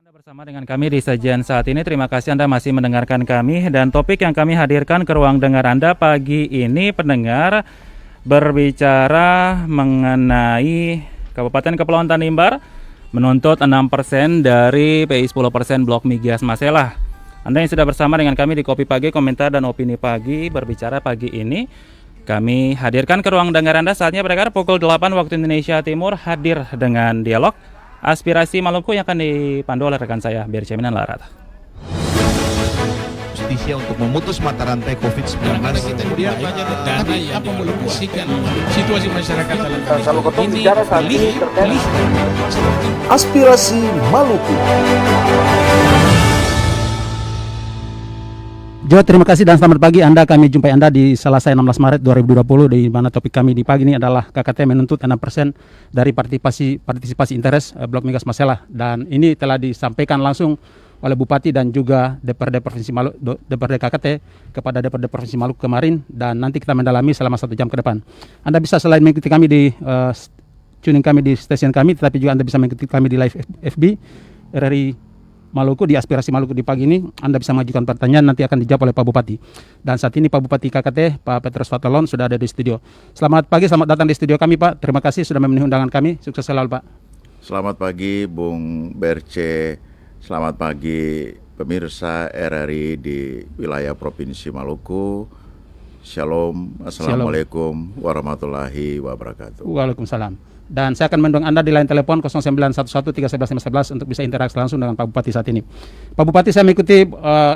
Anda bersama dengan kami di sajian saat ini. Terima kasih Anda masih mendengarkan kami. Dan topik yang kami hadirkan ke ruang dengar Anda pagi ini, pendengar, berbicara mengenai Kabupaten Kepulauan Tanimbar menuntut 6% dari PI 10% Blok Migas Masela. Anda yang sudah bersama dengan kami di Kopi Pagi, Komentar dan Opini Pagi, berbicara pagi ini, kami hadirkan ke ruang dengar Anda. Saatnya pendengar pukul 8 waktu Indonesia Timur hadir dengan dialog Aspirasi Maluku yang akan dipandu oleh rekan saya, Berce Minan Larat. Justisia untuk memutus mata rantai COVID-19. Kita kemudian banyak dana yang dialokasikan situasi masyarakat dalam Kalau ketemu ini bicara saat ini terkait Aspirasi Maluku. Jo, terima kasih dan selamat pagi Anda. Kami jumpai Anda di Selasa 16 Maret 2020 di mana topik kami di pagi ini adalah KKT menuntut 6% dari partisipasi interes Blok Migas Masela, dan ini telah disampaikan langsung oleh Bupati dan juga DPRD Provinsi Maluku, DPRD KKT kepada DPRD Provinsi Maluku kemarin, dan nanti kita mendalami selama 1 jam ke depan. Anda bisa selain mengikuti kami di tuning kami di stasiun kami, tetapi juga Anda bisa mengikuti kami di live FB RRI Maluku di Aspirasi Maluku di pagi ini. Anda bisa mengajukan pertanyaan, nanti akan dijawab oleh Pak Bupati. Dan saat ini Pak Bupati KKT, Pak Petrus Fatalon, sudah ada di studio. Selamat pagi, selamat datang di studio kami Pak. Terima kasih sudah memenuhi undangan kami. Sukses selalu Pak. Selamat pagi Bung Berce. Selamat pagi pemirsa RRI di wilayah Provinsi Maluku. Shalom. Assalamualaikum warahmatullahi wabarakatuh. Waalaikumsalam. Dan saya akan mendorong Anda di line telepon 0911 untuk bisa interaksi langsung dengan Pak Bupati saat ini. Pak Bupati, saya mengikuti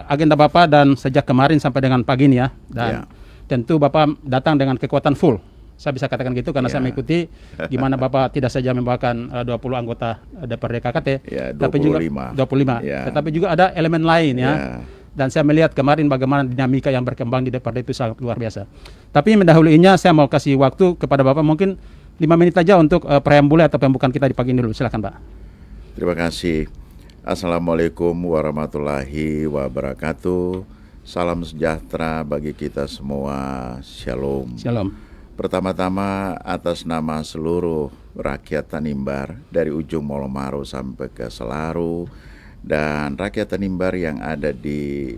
agenda Bapak dan sejak kemarin sampai dengan pagi ini ya. Dan tentu Bapak datang dengan kekuatan full. Saya bisa katakan gitu karena saya mengikuti di mana Bapak tidak saja membawakan 20 anggota DPRD KKT, tapi juga 25. Tetapi juga ada elemen lain ya. Dan saya melihat kemarin bagaimana dinamika yang berkembang di DPRD itu sangat luar biasa. Tapi mendahulunya saya mau kasih waktu kepada Bapak mungkin 5 menit saja untuk preambule atau pembukaan kita di pagi ini dulu. Silakan Pak. Terima kasih. Assalamualaikum warahmatullahi wabarakatuh. Salam sejahtera bagi kita semua. Shalom. Shalom. Pertama-tama atas nama seluruh rakyat Tanimbar dari ujung Molomaru sampai ke Selaru, dan rakyat Tanimbar yang ada di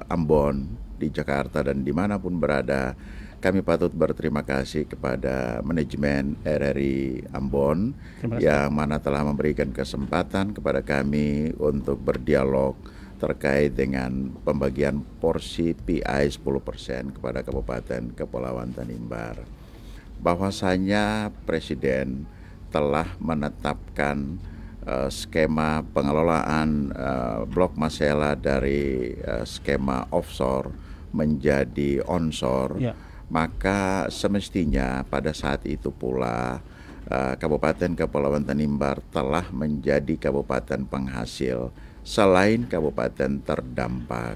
Ambon, di Jakarta dan dimanapun berada, kami patut berterima kasih kepada manajemen RRI Ambon yang mana telah memberikan kesempatan kepada kami untuk berdialog terkait dengan pembagian porsi PI 10% kepada Kabupaten Kepulauan Tanimbar. Bahwasanya Presiden telah menetapkan skema pengelolaan Blok Masela dari skema offshore menjadi onshore, maka semestinya pada saat itu pula Kabupaten Kepulauan Tanimbar telah menjadi kabupaten penghasil selain kabupaten terdampak.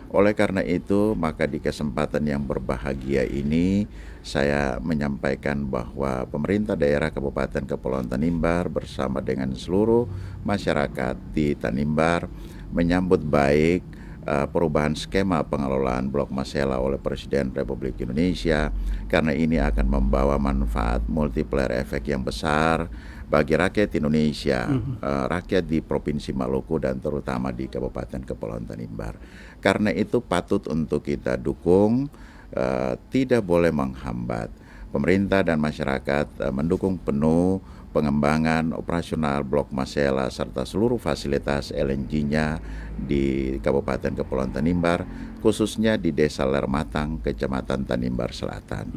Oleh karena itu, maka di kesempatan yang berbahagia ini saya menyampaikan bahwa pemerintah daerah Kabupaten Kepulauan Tanimbar bersama dengan seluruh masyarakat di Tanimbar menyambut baik perubahan skema pengelolaan Blok Masela oleh Presiden Republik Indonesia, karena ini akan membawa manfaat multiplier efek yang besar bagi rakyat Indonesia, rakyat di Provinsi Maluku dan terutama di Kabupaten Kepulauan Tanimbar. Karena itu patut untuk kita dukung, tidak boleh menghambat. Pemerintah dan masyarakat mendukung penuh pengembangan operasional Blok Masela serta seluruh fasilitas LNG-nya di Kabupaten Kepulauan Tanimbar, khususnya di Desa Lermatang, Kecamatan Tanimbar Selatan.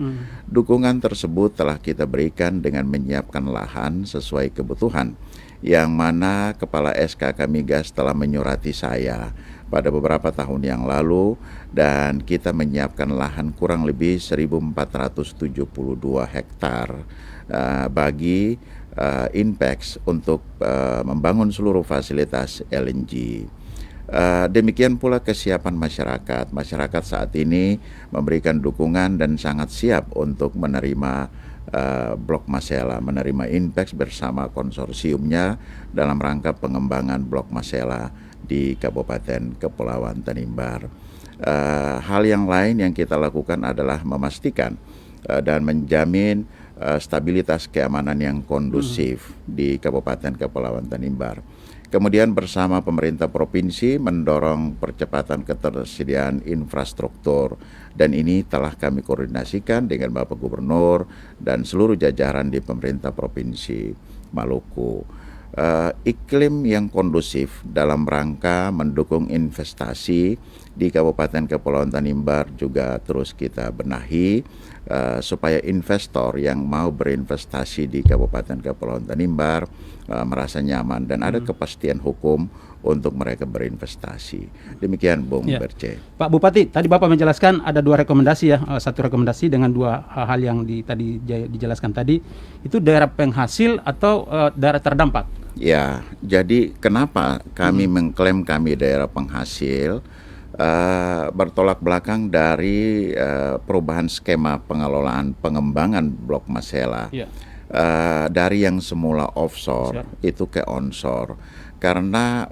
Dukungan tersebut telah kita berikan dengan menyiapkan lahan sesuai kebutuhan, yang mana Kepala SKK Migas telah menyurati saya pada beberapa tahun yang lalu, dan kita menyiapkan lahan kurang lebih 1.472 hektar bagi Inpex untuk membangun seluruh fasilitas LNG. Demikian pula kesiapan masyarakat. Masyarakat saat ini memberikan dukungan dan sangat siap untuk menerima Blok Masela, menerima Inpex bersama konsorsiumnya dalam rangka pengembangan Blok Masela di Kabupaten Kepulauan Tanimbar. Hal yang lain yang kita lakukan adalah memastikan dan menjamin stabilitas keamanan yang kondusif di Kabupaten Kepulauan Tanimbar. Kemudian bersama pemerintah provinsi mendorong percepatan ketersediaan infrastruktur, dan ini telah kami koordinasikan dengan Bapak Gubernur dan seluruh jajaran di pemerintah provinsi Maluku. Iklim yang kondusif dalam rangka mendukung investasi di Kabupaten Kepulauan Tanimbar juga terus kita benahi supaya investor yang mau berinvestasi di Kabupaten Kepulauan Tanimbar merasa nyaman dan ada kepastian hukum untuk mereka berinvestasi. Demikian Bung Berce. Pak Bupati, tadi Bapak menjelaskan ada 2 rekomendasi ya, satu rekomendasi dengan 2 hal yang tadi dijelaskan tadi, itu daerah penghasil atau daerah terdampak? Ya, jadi kenapa kami mengklaim kami daerah penghasil? Bertolak belakang dari perubahan skema pengelolaan pengembangan Blok Masela. Dari yang semula offshore itu ke onshore. Karena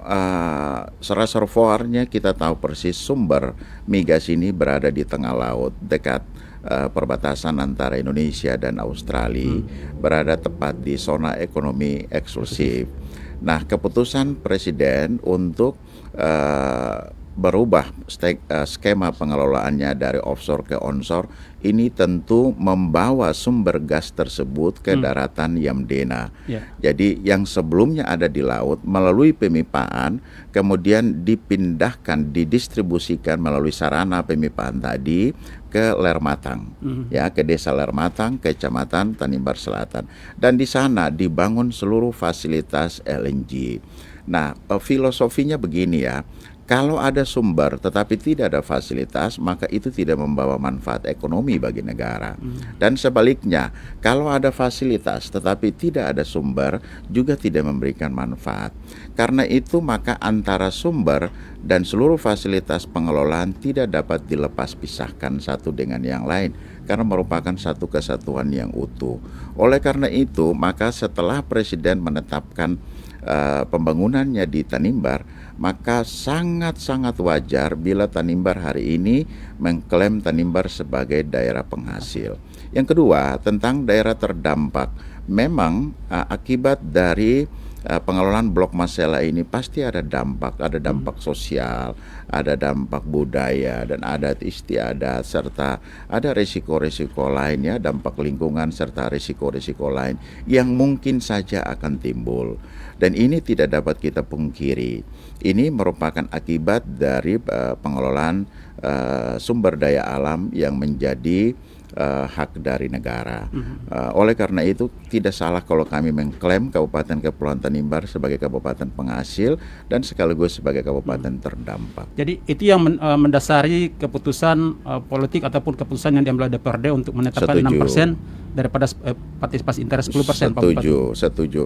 reservoirnya kita tahu persis sumber migas ini berada di tengah laut dekat perbatasan antara Indonesia dan Australia, berada tepat di zona ekonomi eksklusif. Nah, keputusan Presiden untuk berubah skema pengelolaannya dari offshore ke onshore ini tentu membawa sumber gas tersebut ke daratan Yamdena. Jadi yang sebelumnya ada di laut melalui pemipaan kemudian dipindahkan, didistribusikan melalui sarana pemipaan tadi ke Lermatang, ya, ke Desa Lermatang, Kecamatan Tanimbar Selatan, dan di sana dibangun seluruh fasilitas LNG. Nah, filosofinya begini ya. Kalau ada sumber tetapi tidak ada fasilitas, maka itu tidak membawa manfaat ekonomi bagi negara. Dan sebaliknya, kalau ada fasilitas tetapi tidak ada sumber, juga tidak memberikan manfaat. Karena itu maka antara sumber dan seluruh fasilitas pengelolaan tidak dapat dilepas pisahkan satu dengan yang lain, karena merupakan satu kesatuan yang utuh. Oleh karena itu, maka setelah Presiden menetapkan pembangunannya di Tanimbar, maka sangat-sangat wajar bila Tanimbar hari ini mengklaim Tanimbar sebagai daerah penghasil. Yang kedua, tentang daerah terdampak. Memang akibat dari pengelolaan Blok Masela ini pasti ada dampak sosial, ada dampak budaya dan adat istiadat, serta ada risiko-risiko lainnya, dampak lingkungan serta risiko-risiko lain yang mungkin saja akan timbul. Dan ini tidak dapat kita pungkiri. Ini merupakan akibat dari pengelolaan sumber daya alam yang menjadi hak dari negara. Oleh karena itu tidak salah kalau kami mengklaim Kabupaten Kepulauan Tanimbar sebagai kabupaten penghasil dan sekaligus sebagai kabupaten terdampak. Jadi itu yang mendasari keputusan politik ataupun keputusan yang diambil DPRD untuk menetapkan 6% daripada partisipasi interest 10%. Setuju.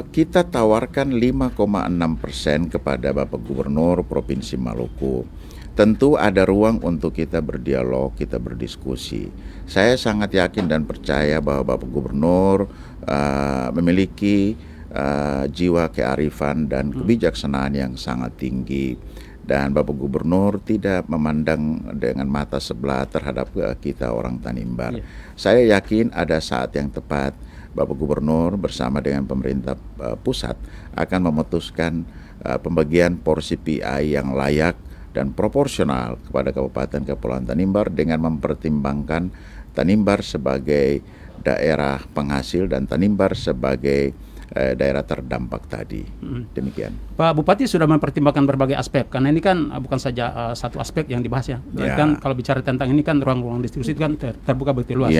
Kita tawarkan 5,6% kepada Bapak Gubernur Provinsi Maluku. Tentu ada ruang untuk kita berdialog, kita berdiskusi. Saya sangat yakin dan percaya bahwa Bapak Gubernur memiliki jiwa kearifan dan kebijaksanaan yang sangat tinggi. Dan Bapak Gubernur tidak memandang dengan mata sebelah terhadap kita orang Tanimbar. Saya yakin ada saat yang tepat Bapak Gubernur bersama dengan pemerintah pusat akan memutuskan pembagian porsi PI yang layak dan proporsional kepada Kabupaten Kepulauan Tanimbar dengan mempertimbangkan Tanimbar sebagai daerah penghasil dan Tanimbar sebagai daerah terdampak tadi. Demikian. Pak Bupati sudah mempertimbangkan berbagai aspek, karena ini kan bukan saja satu aspek yang dibahas ya. Kan kalau bicara tentang ini kan ruang-ruang diskusi itu kan terbuka begitu luas.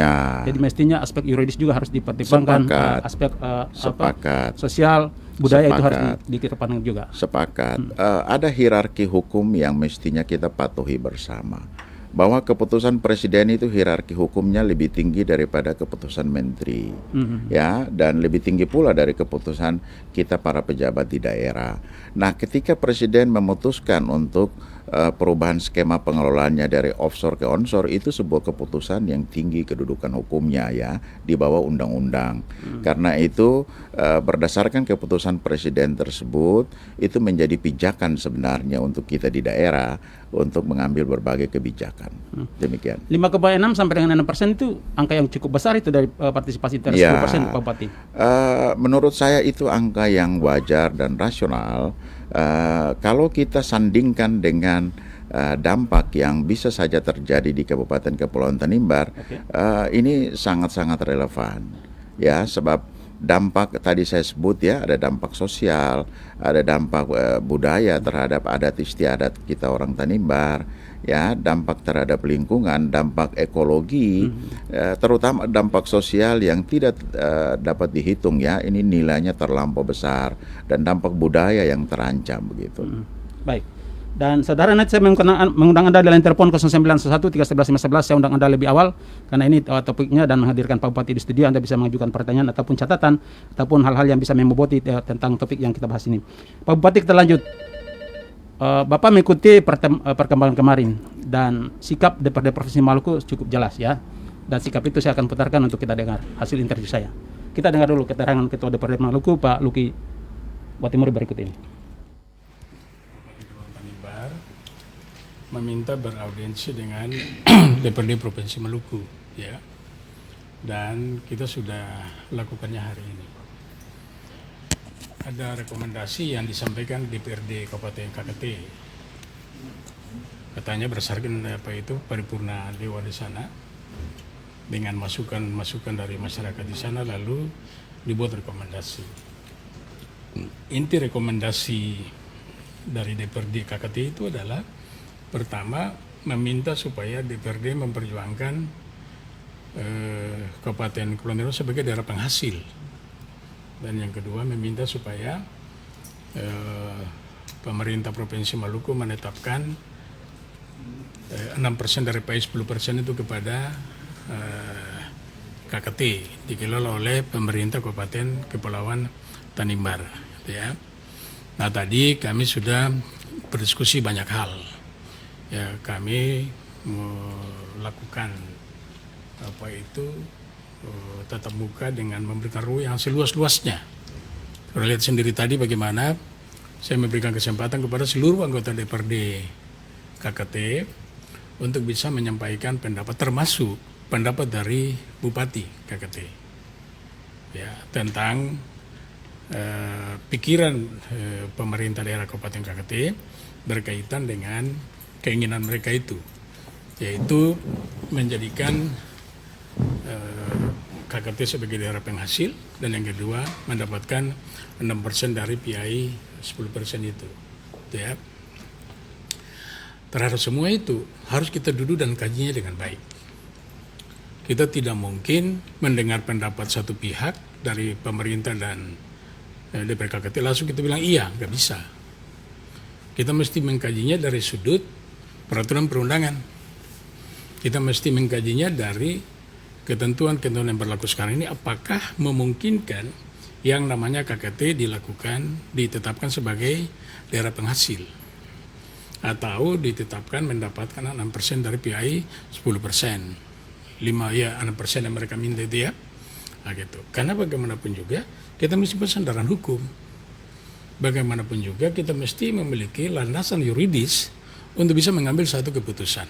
Jadi mestinya aspek yuridis juga harus dipertimbangkan, aspek sosial, budaya itu harus dikedepankan juga. Sepakat. Ada hierarki hukum yang mestinya kita patuhi bersama. Bahwa keputusan presiden itu hierarki hukumnya lebih tinggi daripada keputusan menteri, ya, dan lebih tinggi pula dari keputusan kita para pejabat di daerah. Nah, ketika presiden memutuskan untuk perubahan skema pengelolaannya dari offshore ke onshore, itu sebuah keputusan yang tinggi kedudukan hukumnya, ya, di bawah undang-undang. Karena itu berdasarkan keputusan presiden tersebut, itu menjadi pijakan sebenarnya untuk kita di daerah untuk mengambil berbagai kebijakan. Demikian. 5,6 sampai dengan 6% itu angka yang cukup besar itu dari partisipasi interes Ya. 10% Pak Bupati. Menurut saya itu angka yang wajar dan rasional. Kalau kita sandingkan dengan dampak yang bisa saja terjadi di Kabupaten Kepulauan Tanimbar, ini sangat-sangat relevan. Ya, sebab dampak tadi saya sebut ya, ada dampak sosial, ada dampak budaya terhadap adat istiadat kita orang Tanimbar, ya, dampak terhadap lingkungan, dampak ekologi, terutama dampak sosial yang tidak dapat dihitung ya, ini nilainya terlampau besar, dan dampak budaya yang terancam begitu. Baik. Dan saudara, nanti saya mengundang Anda di line telepon 0911 311 511. Saya undang Anda lebih awal karena ini topiknya, dan menghadirkan Pak Bupati di studio. Anda bisa mengajukan pertanyaan ataupun catatan ataupun hal-hal yang bisa memboboti tentang topik yang kita bahas ini. Pak Bupati, kita lanjut. Bapak mengikuti perkembangan kemarin, dan sikap DPRD Provinsi Maluku cukup jelas ya. Dan sikap itu saya akan putarkan untuk kita dengar hasil interview saya. Kita dengar dulu keterangan Ketua DPRD Maluku, Pak Luki Watimuri berikut ini. Tanimbar meminta beraudiensi dengan DPRD Provinsi Maluku, ya. Dan kita sudah lakukannya hari ini. Ada rekomendasi yang disampaikan DPRD Kabupaten KKT. Katanya berdasarkan paripurna dewan di sana, dengan masukan dari masyarakat di sana, lalu dibuat rekomendasi. Inti rekomendasi dari DPRD KKT itu adalah, pertama, meminta supaya DPRD memperjuangkan Kabupaten Kepulauan Riau sebagai daerah penghasil. Dan yang kedua, meminta supaya pemerintah Provinsi Maluku menetapkan 6% dari PAI 10% itu kepada KKT, dikelola oleh pemerintah Kabupaten Kepulauan Tanimbar, ya. Nah, tadi kami sudah berdiskusi banyak hal. Ya, kami melakukan tatap muka dengan memberikan ruang yang seluas-luasnya. Kalau lihat sendiri tadi bagaimana saya memberikan kesempatan kepada seluruh anggota DPRD KKT untuk bisa menyampaikan pendapat, termasuk pendapat dari Bupati KKT, ya, tentang pikiran pemerintah daerah Kabupaten KKT berkaitan dengan keinginan mereka itu, yaitu menjadikan KKT sebagai daerah penghasil, dan yang kedua mendapatkan 6% dari PAI 10% itu, ya. Terhadap semua itu harus kita duduk dan kajinya dengan baik. Kita tidak mungkin mendengar pendapat satu pihak dari pemerintah dan DPR KKT langsung kita bilang iya, nggak bisa. Kita mesti mengkajinya dari sudut peraturan perundangan. Kita mesti mengkajinya dari ketentuan-ketentuan yang berlaku sekarang ini, apakah memungkinkan yang namanya KKT ditetapkan sebagai daerah penghasil, atau ditetapkan mendapatkan 6% dari PAI 10%, 6% yang mereka minta itu, ya. Nah, gitu. Karena bagaimanapun juga kita mesti bersandaran hukum. Bagaimanapun juga kita mesti memiliki landasan yuridis untuk bisa mengambil satu keputusan.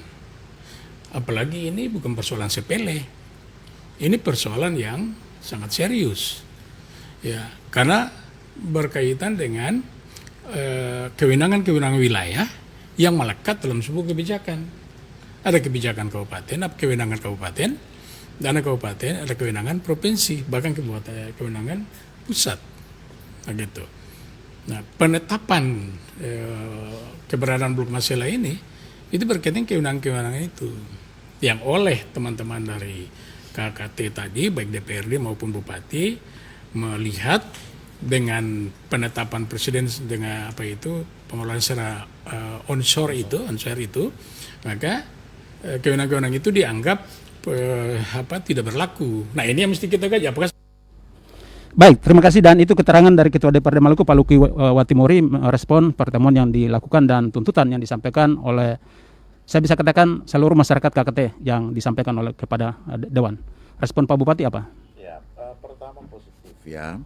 Apalagi ini bukan persoalan sepele. Ini persoalan yang sangat serius, ya, karena berkaitan dengan kewenangan-kewenangan wilayah yang melekat dalam sebuah kebijakan. Ada kebijakan kabupaten, ada kewenangan kabupaten, dan ada kabupaten, ada kewenangan provinsi, bahkan kewenangan pusat, nah, gitu. Nah, penetapan keberadaan Blok Masela ini itu berkaitan kewenangan-kewenangan itu yang oleh teman-teman dari KKT tadi, baik DPRD maupun Bupati, melihat dengan penetapan presiden dengan pengelolaan secara onshore itu, maka kewenangan-kewenangan itu dianggap tidak berlaku. Nah, ini yang mesti kita kaji. Apakah Baik, terima kasih, dan itu keterangan dari Ketua DPRD Maluku Pak Luki Watimuri merespon pertemuan yang dilakukan dan tuntutan yang disampaikan oleh, saya bisa katakan, seluruh masyarakat KKT yang disampaikan oleh kepada Dewan. Respon Pak Bupati apa? Ya, pertama positif ya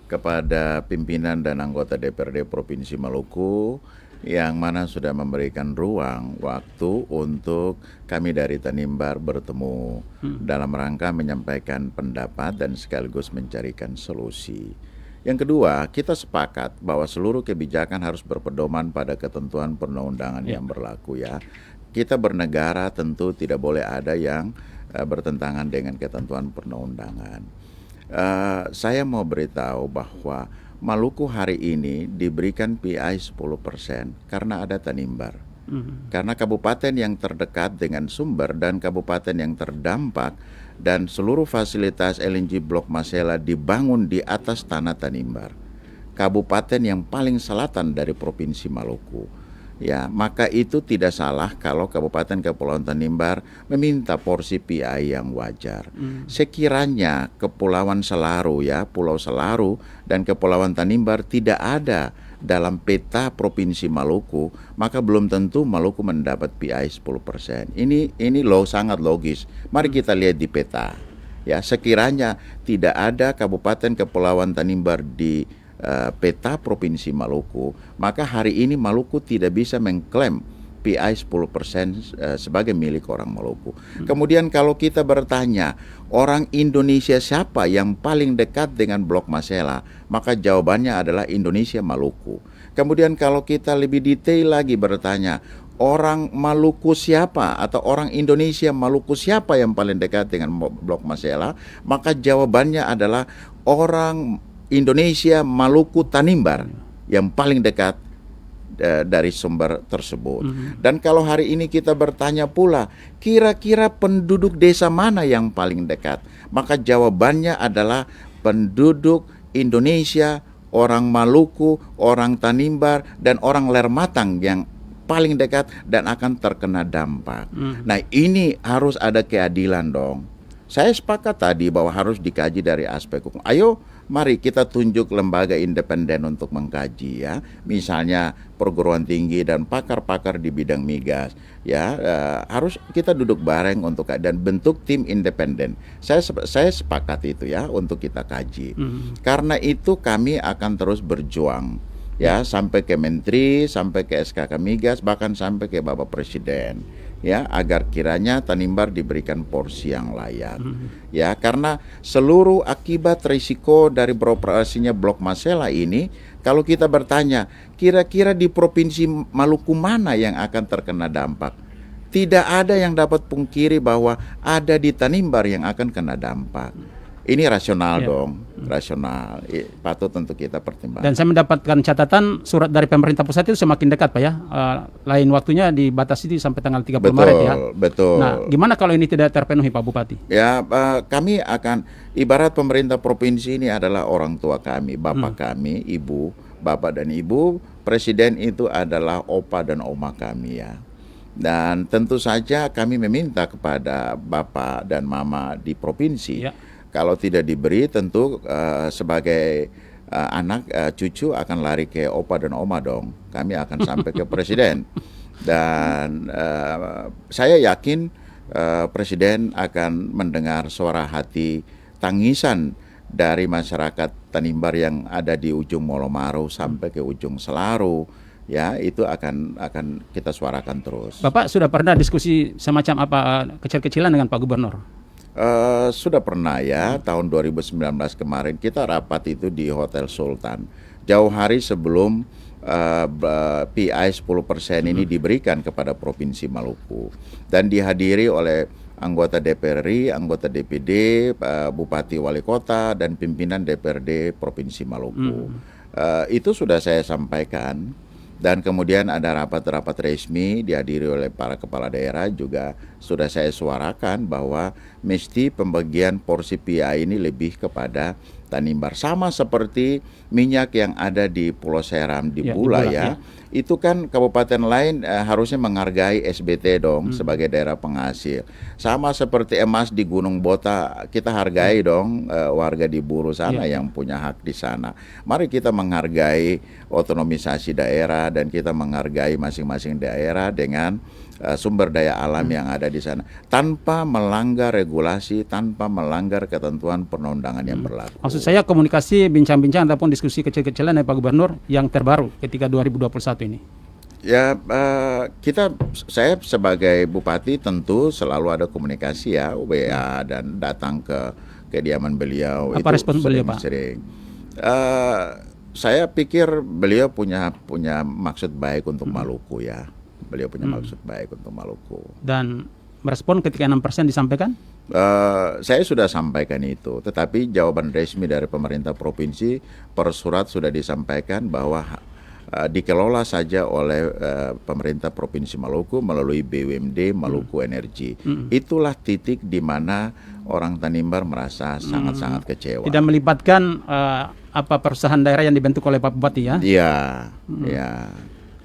kepada pimpinan dan anggota DPRD Provinsi Maluku yang mana sudah memberikan ruang waktu untuk kami dari Tanimbar bertemu dalam rangka menyampaikan pendapat dan sekaligus mencarikan solusi. Yang kedua, kita sepakat bahwa seluruh kebijakan harus berpedoman pada ketentuan perundang-undangan yang berlaku ya. Kita bernegara tentu tidak boleh ada yang bertentangan dengan ketentuan perundang-undangan. Saya mau beritahu bahwa Maluku hari ini diberikan PI 10% karena ada Tanimbar. Karena kabupaten yang terdekat dengan sumber dan kabupaten yang terdampak dan seluruh fasilitas LNG Blok Masela dibangun di atas tanah Tanimbar. Kabupaten yang paling selatan dari Provinsi Maluku. Ya, maka itu tidak salah kalau Kabupaten Kepulauan Tanimbar meminta porsi PI yang wajar. Sekiranya Kepulauan Selaru ya, Pulau Selaru dan Kepulauan Tanimbar tidak ada dalam peta Provinsi Maluku, maka belum tentu Maluku mendapat PI 10%. Ini sangat logis. Mari kita lihat di peta. Ya, sekiranya tidak ada Kabupaten Kepulauan Tanimbar di peta Provinsi Maluku, maka hari ini Maluku tidak bisa mengklaim PI 10% sebagai milik orang Maluku. Kemudian kalau kita bertanya, orang Indonesia siapa yang paling dekat dengan Blok Masela, maka jawabannya adalah Indonesia Maluku. Kemudian kalau kita lebih detail lagi bertanya, orang Maluku siapa atau orang Indonesia Maluku siapa yang paling dekat dengan Blok Masela, maka jawabannya adalah orang Indonesia Maluku Tanimbar yang paling dekat dari sumber tersebut. Dan kalau hari ini kita bertanya pula, kira-kira penduduk desa mana yang paling dekat? Maka jawabannya adalah penduduk Indonesia, orang Maluku, orang Tanimbar, dan orang Lermatang yang paling dekat dan akan terkena dampak. Nah, ini harus ada keadilan dong. Saya sepakat tadi bahwa harus dikaji dari aspek hukum. Ayo, mari kita tunjuk lembaga independen untuk mengkaji ya. Misalnya perguruan tinggi dan pakar-pakar di bidang migas ya. Harus kita duduk bareng untuk dan bentuk tim independen. Saya sepakat itu ya untuk kita kaji. Karena itu kami akan terus berjuang ya sampai ke Menteri, sampai ke SKK Migas, bahkan sampai ke Bapak Presiden. Ya, agar kiranya Tanimbar diberikan porsi yang layak. Ya, karena seluruh akibat risiko dari beroperasinya Blok Masela ini, kalau kita bertanya, kira-kira di Provinsi Maluku mana yang akan terkena dampak? Tidak ada yang dapat pungkiri bahwa ada di Tanimbar yang akan kena dampak. Ini rasional dong, rasional. Patut untuk kita pertimbangkan. Dan saya mendapatkan catatan surat dari pemerintah pusat itu semakin dekat Pak ya. Lain waktunya dibatasi sampai tanggal 30 Maret ya. Betul. Nah, gimana kalau ini tidak terpenuhi Pak Bupati? Ya, kami akan, ibarat pemerintah provinsi ini adalah orang tua kami, bapak kami, ibu, bapak dan ibu, presiden itu adalah opa dan oma kami ya. Dan tentu saja kami meminta kepada bapak dan mama di provinsi, kalau tidak diberi tentu sebagai anak cucu akan lari ke opa dan oma dong. Kami akan sampai ke presiden. Dan saya yakin presiden akan mendengar suara hati tangisan dari masyarakat Tanimbar yang ada di ujung Molomaru sampai ke ujung Selaru. Ya, itu akan kita suarakan terus. Bapak sudah pernah diskusi semacam apa kecil-kecilan dengan Pak Gubernur? Sudah pernah ya, tahun 2019 kemarin kita rapat itu di Hotel Sultan. Jauh hari sebelum PI 10% ini diberikan kepada Provinsi Maluku. Dan dihadiri oleh anggota DPR RI, anggota DPD, Bupati Wali Kota, dan pimpinan DPRD Provinsi Maluku. Itu sudah saya sampaikan. Dan kemudian ada rapat-rapat resmi dihadiri oleh para kepala daerah juga sudah saya suarakan bahwa mesti pembagian porsi PI ini lebih kepada Tanimbar. Sama seperti minyak yang ada di Pulau Seram, di Bula ya. Itu kan kabupaten lain harusnya menghargai SBT dong sebagai daerah penghasil. Sama seperti emas di Gunung Bota, kita hargai dong warga di Buru sana yang punya hak di sana. Mari kita menghargai otonomisasi daerah dan kita menghargai masing-masing daerah dengan sumber daya alam yang ada di sana tanpa melanggar regulasi, tanpa melanggar ketentuan perundang-undangan yang berlaku. Maksud saya komunikasi, bincang-bincang ataupun diskusi kecil-kecilan dengan Pak Gubernur yang terbaru ketika 2021 ini. Ya, saya sebagai bupati tentu selalu ada komunikasi ya, WA dan datang ke kediaman beliau. Apa respon beliau, Pak? Sering. Saya pikir beliau punya maksud baik untuk Maluku ya. Beliau punya maksud baik untuk Maluku. Dan merespon ketika 6% disampaikan? Saya sudah sampaikan itu, tetapi jawaban resmi dari pemerintah provinsi per surat sudah disampaikan bahwa dikelola saja oleh pemerintah Provinsi Maluku melalui BUMD Maluku Energi. Itulah titik di mana orang Tanimbar merasa sangat-sangat kecewa. Tidak melibatkan perusahaan daerah yang dibentuk oleh Pak Bupati ya? Iya, ya.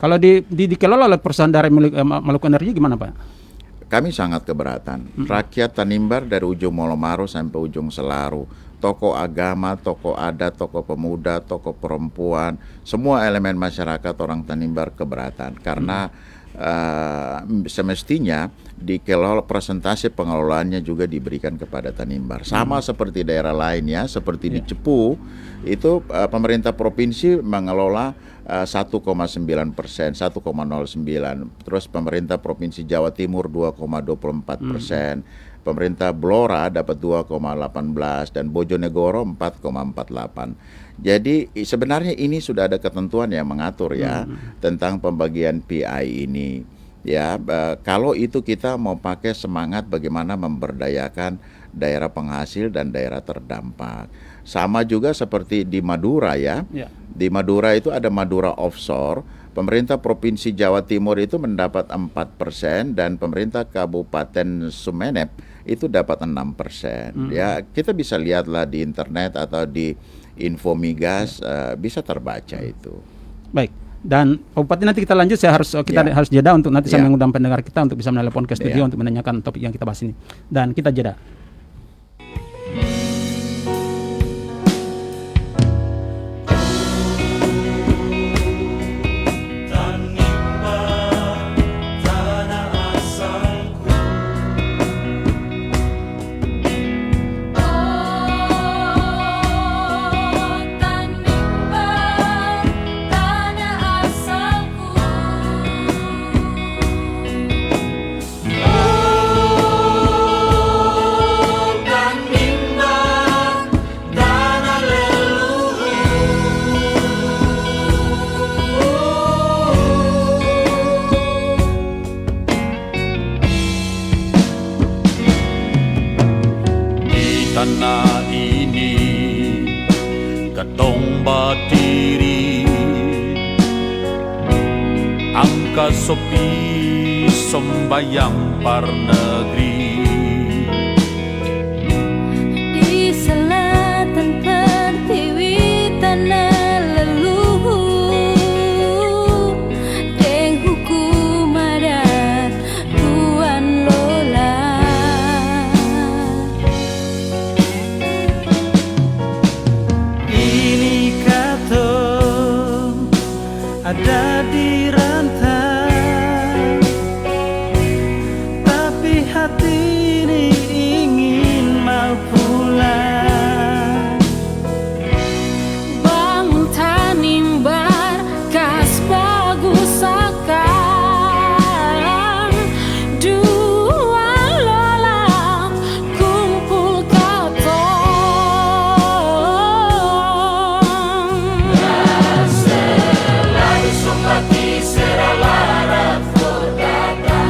Kalau dikelola oleh perusahaan daerah Maluku Energi gimana, Pak? Kami sangat keberatan. Rakyat Tanimbar dari ujung Molomaro sampai ujung Selaru, tokoh agama, tokoh adat, tokoh pemuda, tokoh perempuan, semua elemen masyarakat orang Tanimbar keberatan karena semestinya presentasi pengelolaannya juga diberikan kepada Tanimbar. Sama seperti daerah lainnya, seperti di Cepu, itu pemerintah provinsi mengelola 1,9%, 1,09. Terus pemerintah provinsi Jawa Timur 2,24%. Pemerintah Blora dapat 2,18 dan Bojonegoro 4,48. Jadi sebenarnya ini sudah ada ketentuan yang mengatur ya tentang pembagian PI ini. Ya, kalau itu kita mau pakai semangat bagaimana memberdayakan daerah penghasil dan daerah terdampak. Sama juga seperti di Madura ya. Di Madura itu ada Madura Offshore. Pemerintah Provinsi Jawa Timur itu mendapat 4% dan pemerintah Kabupaten Sumeneb itu dapat 6%. Ya, kita bisa lihatlah di internet atau di Info Migas bisa terbaca itu. Baik. Dan Pak Bupati nanti kita lanjut, kita harus jeda untuk nanti saya mengundang pendengar kita untuk bisa menelpon ke studio untuk menanyakan topik yang kita bahas ini. Dan kita jeda. Tanah ini katong batiri angka sopi sombayang par negeri di selatan pertiwi tanah leluhur deng hukum adat Tuan Lola. Ada di rantau, tapi hati ini ingin mau pulang. Bangun Tanimbar, kas bagus akan dua Lola kumpul katong. Mati seralara fotata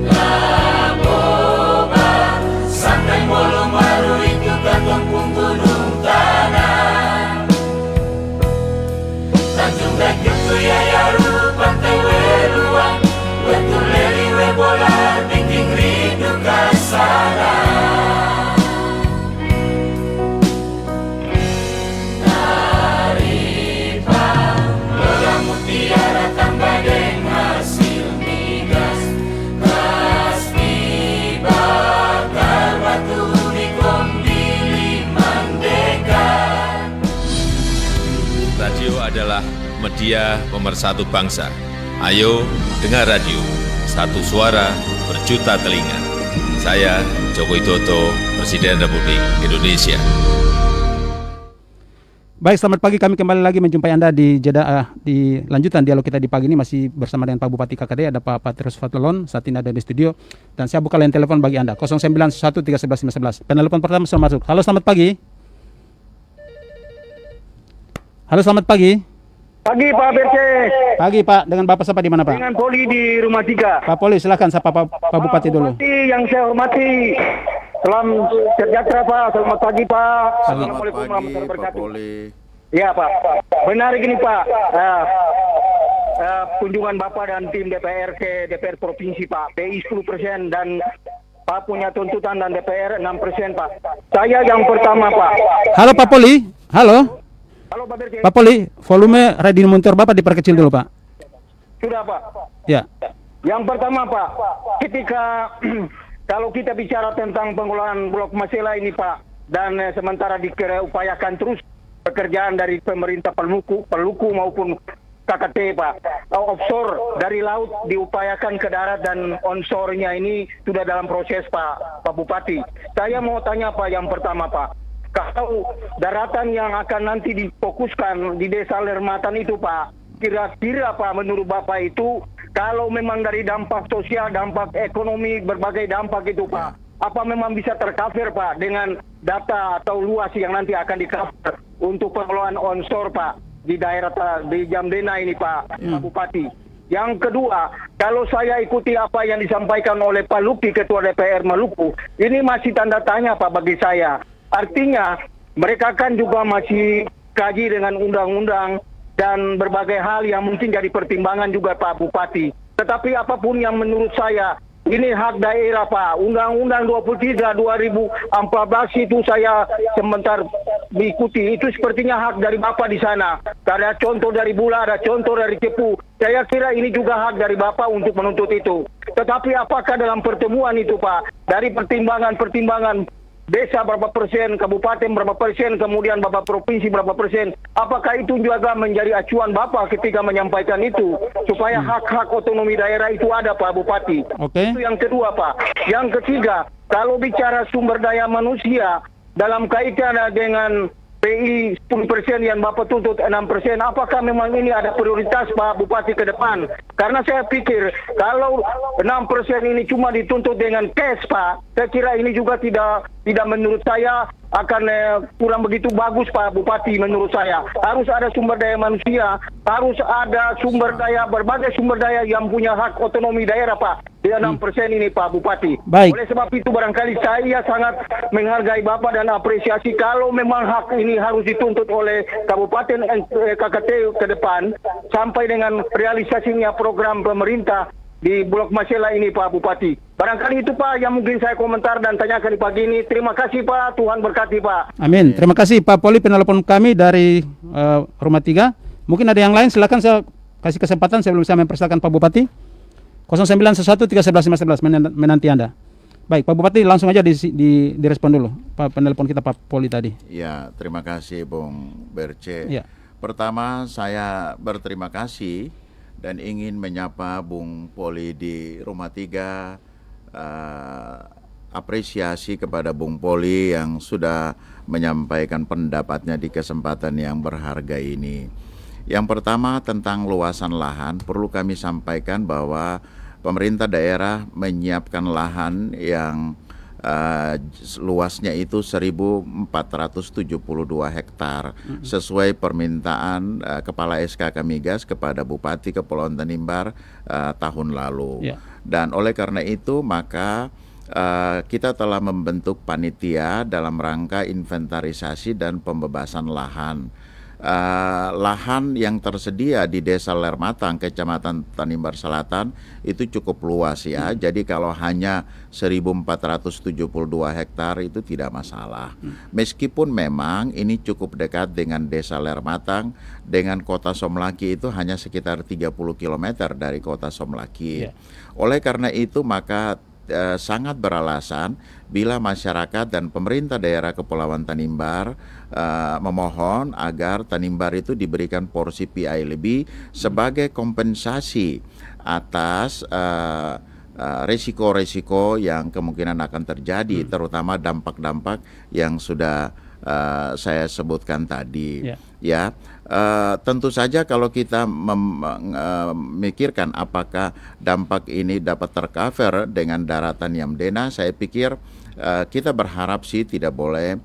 laboba sampai Molomaro itu katong gunung tanah Tanjung Dakyutu Yayaru Pantai Weruang Wetu Leli Webola Dinding Rindu Kasana Mutiara tambah deng hasil migas Kaspi bakar batu nikom di Mandeka. Radio adalah media pemersatu bangsa. Ayo dengar radio, satu suara berjuta telinga. Saya Joko Widodo, Presiden Republik Indonesia. Baik, selamat pagi. Kami kembali lagi menjumpai Anda di di lanjutan dialog kita di pagi ini, masih bersama dengan Pak Bupati KKD, ada Pak Patrius Fatulon, saat ini ada di studio, dan saya buka line telepon bagi Anda 091 311 511. Penelpon pertama sudah masuk. Halo, selamat pagi. Halo, selamat pagi. Pagi Pak Berce. Pagi Pak, dengan Bapak siapa di mana Pak? Dengan Poli di Rumah 3. Pak Poli, silakan sapa Pak Bupati dulu. Bupati yang saya hormati, salam sejahtera Pak, selamat pagi Pak. Assalamualaikum warahmatullahi wabarakatuh. Ya Pak, benar gini Pak, kunjungan Bapak dan tim DPR ke DPR Provinsi Pak, PI 10% dan Pak punya tuntutan dan DPR 6% Pak. Saya yang pertama Pak. Halo Pak Poli, halo. Halo Pak Berce. Pak Poli, volume radio monitor Bapak diperkecil dulu Pak. Sudah Pak. Ya. Yang pertama Pak, ketika kalau kita bicara tentang pengelolaan Blok Masela ini Pak, dan sementara diupayakan terus pekerjaan dari pemerintah Paluku maupun KKT Pak, offshore dari laut diupayakan ke darat dan onshore-nya ini sudah dalam proses Pak Bupati. Saya mau tanya Pak, yang pertama Pak, kalau daratan yang akan nanti difokuskan di Desa Lermatan itu Pak, kira-kira Pak menurut Bapak itu kalau memang dari dampak sosial, dampak ekonomi, berbagai dampak itu Pak, apa memang bisa tercover Pak dengan data atau luas yang nanti akan di-cover untuk pengelolaan onshore Pak di daerah di Jamdena ini Pak Bupati. Yang kedua, kalau saya ikuti apa yang disampaikan oleh Pak Luki, Ketua DPR Maluku, ini masih tanda tanya Pak bagi saya. Artinya mereka kan juga masih kaji dengan undang-undang dan berbagai hal yang mungkin jadi pertimbangan juga Pak Bupati. Tetapi apapun yang menurut saya, ini hak daerah Pak. Undang-undang 23 2014 itu saya sebentar diikuti. Itu sepertinya hak dari Bapak di sana. Ada contoh dari Bula, ada contoh dari Cepu. Saya kira ini juga hak dari Bapak untuk menuntut itu. Tetapi apakah dalam pertemuan itu Pak, dari pertimbangan desa berapa persen, kabupaten berapa persen, kemudian Bapak provinsi berapa persen, apakah itu juga menjadi acuan Bapak ketika menyampaikan itu, supaya hak-hak otonomi daerah itu ada Pak Bupati. Itu yang kedua Pak. Yang ketiga, kalau bicara sumber daya manusia dalam kaitan dengan PI 10% yang Bapak tuntut 6%, apakah memang ini ada prioritas Pak Bupati ke depan? Karena saya pikir kalau 6% ini cuma dituntut dengan cash Pak, saya kira ini juga tidak menurut saya akan kurang begitu bagus Pak Bupati menurut saya. Harus ada sumber daya manusia, harus ada sumber daya, berbagai sumber daya yang punya hak otonomi daerah Pak. Di 6% ini Pak Bupati. Baik. Oleh sebab itu barangkali saya sangat menghargai Bapak dan apresiasi kalau memang hak ini harus dituntut oleh Kabupaten KKT ke depan sampai dengan realisasinya program pemerintah di Blok Masela ini Pak Bupati. Barangkali itu Pak yang mungkin saya komentar dan tanyakan di pagi ini. Terima kasih Pak, Tuhan berkati Pak. Amin. Terima kasih Pak Poli, penelpon kami dari Rumah 3. Mungkin ada yang lain, silakan saya kasih kesempatan sebelum saya mempersilakan Pak Bupati. 091 311 511 menanti Anda. Baik, Pak Bupati langsung aja direspon dulu Pak penelpon kita Pak Poli tadi. Ya, terima kasih Bung Berce. Ya. Pertama saya berterima kasih dan ingin menyapa Bung Poli di Rumah 3, apresiasi kepada Bung Poli yang sudah menyampaikan pendapatnya di kesempatan yang berharga ini. Yang pertama tentang luasan lahan, perlu kami sampaikan bahwa pemerintah daerah menyiapkan lahan yang luasnya itu 1.472 hektar sesuai permintaan Kepala SKK Migas kepada Bupati Kepulauan Tanimbar tahun lalu. Dan oleh karena itu maka kita telah membentuk panitia dalam rangka inventarisasi dan pembebasan lahan. Lahan yang tersedia di Desa Lermatang, Kecamatan Tanimbar Selatan itu cukup luas ya. Jadi kalau hanya 1.472 hektar itu tidak masalah. Meskipun memang ini cukup dekat dengan Desa Lermatang, dengan Kota Somlaki itu hanya sekitar 30 km dari Kota Somlaki. Oleh karena itu maka sangat beralasan bila masyarakat dan pemerintah daerah Kepulauan Tanimbar memohon agar Tanimbar itu diberikan porsi PI lebih sebagai kompensasi atas resiko-resiko yang kemungkinan akan terjadi, terutama dampak-dampak yang sudah saya sebutkan tadi. Ya. Ya, tentu saja kalau kita memikirkan apakah dampak ini dapat tercover dengan daratan Yamdena, saya pikir kita berharap sih tidak boleh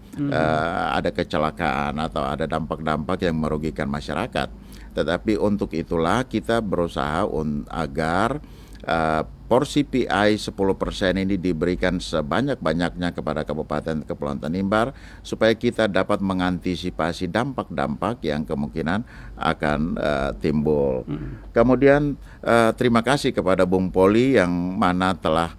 ada kecelakaan atau ada dampak-dampak yang merugikan masyarakat. Tetapi untuk itulah kita berusaha agar porsi PI 10% ini diberikan sebanyak-banyaknya kepada Kabupaten Kepulauan Tanimbar supaya kita dapat mengantisipasi dampak-dampak yang kemungkinan akan timbul. Kemudian terima kasih kepada Bung Poli yang mana telah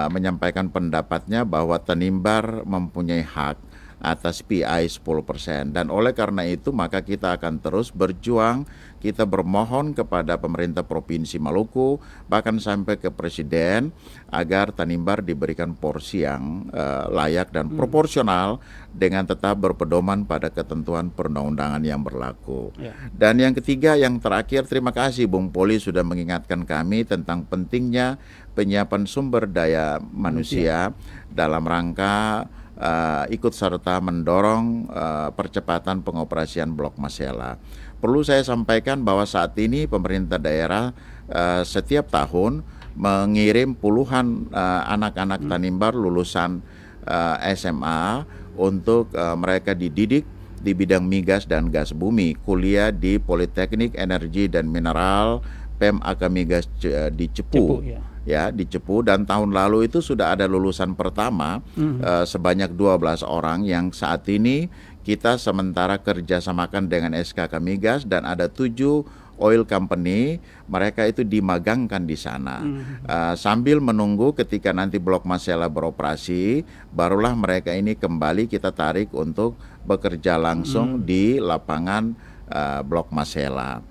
menyampaikan pendapatnya bahwa Tanimbar mempunyai hak atas PI 10%, dan oleh karena itu maka kita akan terus berjuang, kita bermohon kepada pemerintah Provinsi Maluku bahkan sampai ke Presiden agar Tanimbar diberikan porsi yang layak dan proporsional dengan tetap berpedoman pada ketentuan perundang-undangan yang berlaku. Dan yang ketiga, yang terakhir, terima kasih Bung Poli sudah mengingatkan kami tentang pentingnya penyiapan sumber daya manusia dalam rangka ikut serta mendorong percepatan pengoperasian Blok Masela. Perlu saya sampaikan bahwa saat ini pemerintah daerah setiap tahun mengirim puluhan anak-anak Tanimbar lulusan SMA untuk mereka dididik di bidang migas dan gas bumi, kuliah di Politeknik Energi dan Mineral PEM Akamigas di Cepu. Ya, di Cepu, dan tahun lalu itu sudah ada lulusan pertama sebanyak 12 orang yang saat ini kita sementara kerjasamakan dengan SKK Migas, dan ada 7 oil company, mereka itu dimagangkan di sana. Sambil menunggu ketika nanti Blok Masela beroperasi, barulah mereka ini kembali kita tarik untuk bekerja langsung di lapangan Blok Masela.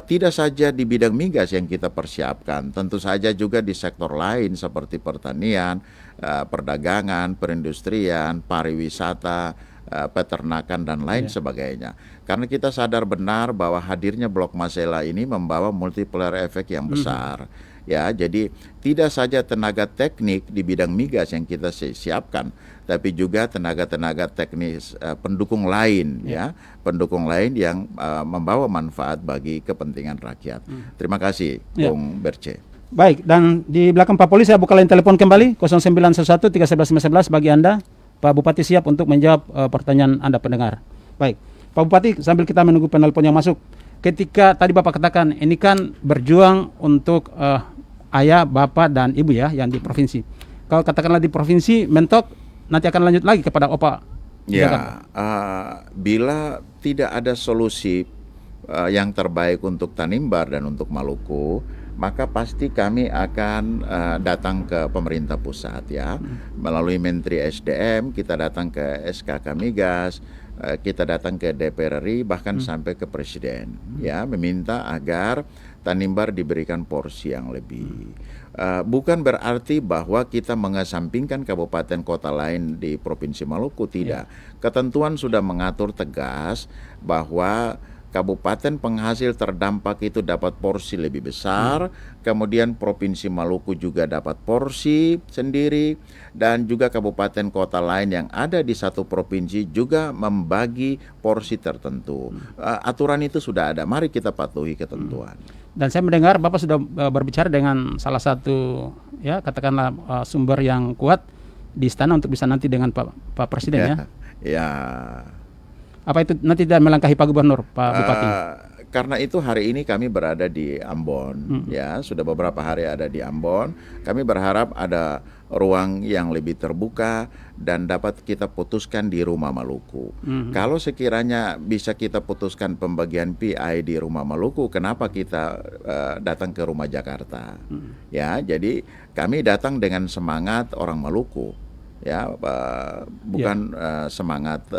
Tidak saja di bidang migas yang kita persiapkan, tentu saja juga di sektor lain seperti pertanian, perdagangan, perindustrian, pariwisata, peternakan dan lain sebagainya. Karena kita sadar benar bahwa hadirnya Blok Masela ini membawa multiplier efek yang besar. Ya, jadi tidak saja tenaga teknik di bidang migas yang kita siapkan, tapi juga tenaga-tenaga teknis pendukung lain, ya, pendukung lain yang membawa manfaat bagi kepentingan rakyat. Terima kasih, Bung Berce. Baik, dan di belakang Pak Poli saya buka line telepon kembali 0911 311 bagi Anda. Pak Bupati siap untuk menjawab pertanyaan Anda pendengar. Baik, Pak Bupati, sambil kita menunggu penelpon yang masuk, ketika tadi Bapak katakan ini kan berjuang untuk ayah, bapak, dan ibu ya yang di provinsi. Kalau katakanlah di provinsi mentok, nanti akan lanjut lagi kepada Opa. Ya, bila tidak ada solusi yang terbaik untuk Tanimbar dan untuk Maluku, maka pasti kami akan datang ke pemerintah pusat, ya, melalui Menteri SDM, kita datang ke SKK Migas, kita datang ke DPR RI, bahkan sampai ke Presiden, ya, meminta agar Tanimbar diberikan porsi yang lebih. Bukan berarti bahwa kita mengesampingkan kabupaten kota lain di Provinsi Maluku, tidak. Ketentuan sudah mengatur tegas bahwa kabupaten penghasil terdampak itu dapat porsi lebih besar, kemudian Provinsi Maluku juga dapat porsi sendiri, dan juga kabupaten kota lain yang ada di satu provinsi juga membagi porsi tertentu. Aturan itu sudah ada, mari kita patuhi ketentuan. Dan saya mendengar Bapak sudah berbicara dengan salah satu, ya, katakanlah sumber yang kuat di istana untuk bisa nanti dengan Pak Presiden, ya. Ya. Apa itu nanti tidak melangkahi Pak Gubernur, Pak Bupati? Karena itu hari ini kami berada di Ambon, ya, sudah beberapa hari ada di Ambon. Kami berharap ada ruang yang lebih terbuka dan dapat kita putuskan di Rumah Maluku. Kalau sekiranya bisa kita putuskan pembagian PI di Rumah Maluku, kenapa kita datang ke Rumah Jakarta? Ya, jadi kami datang dengan semangat orang Maluku. Ya, bukan semangat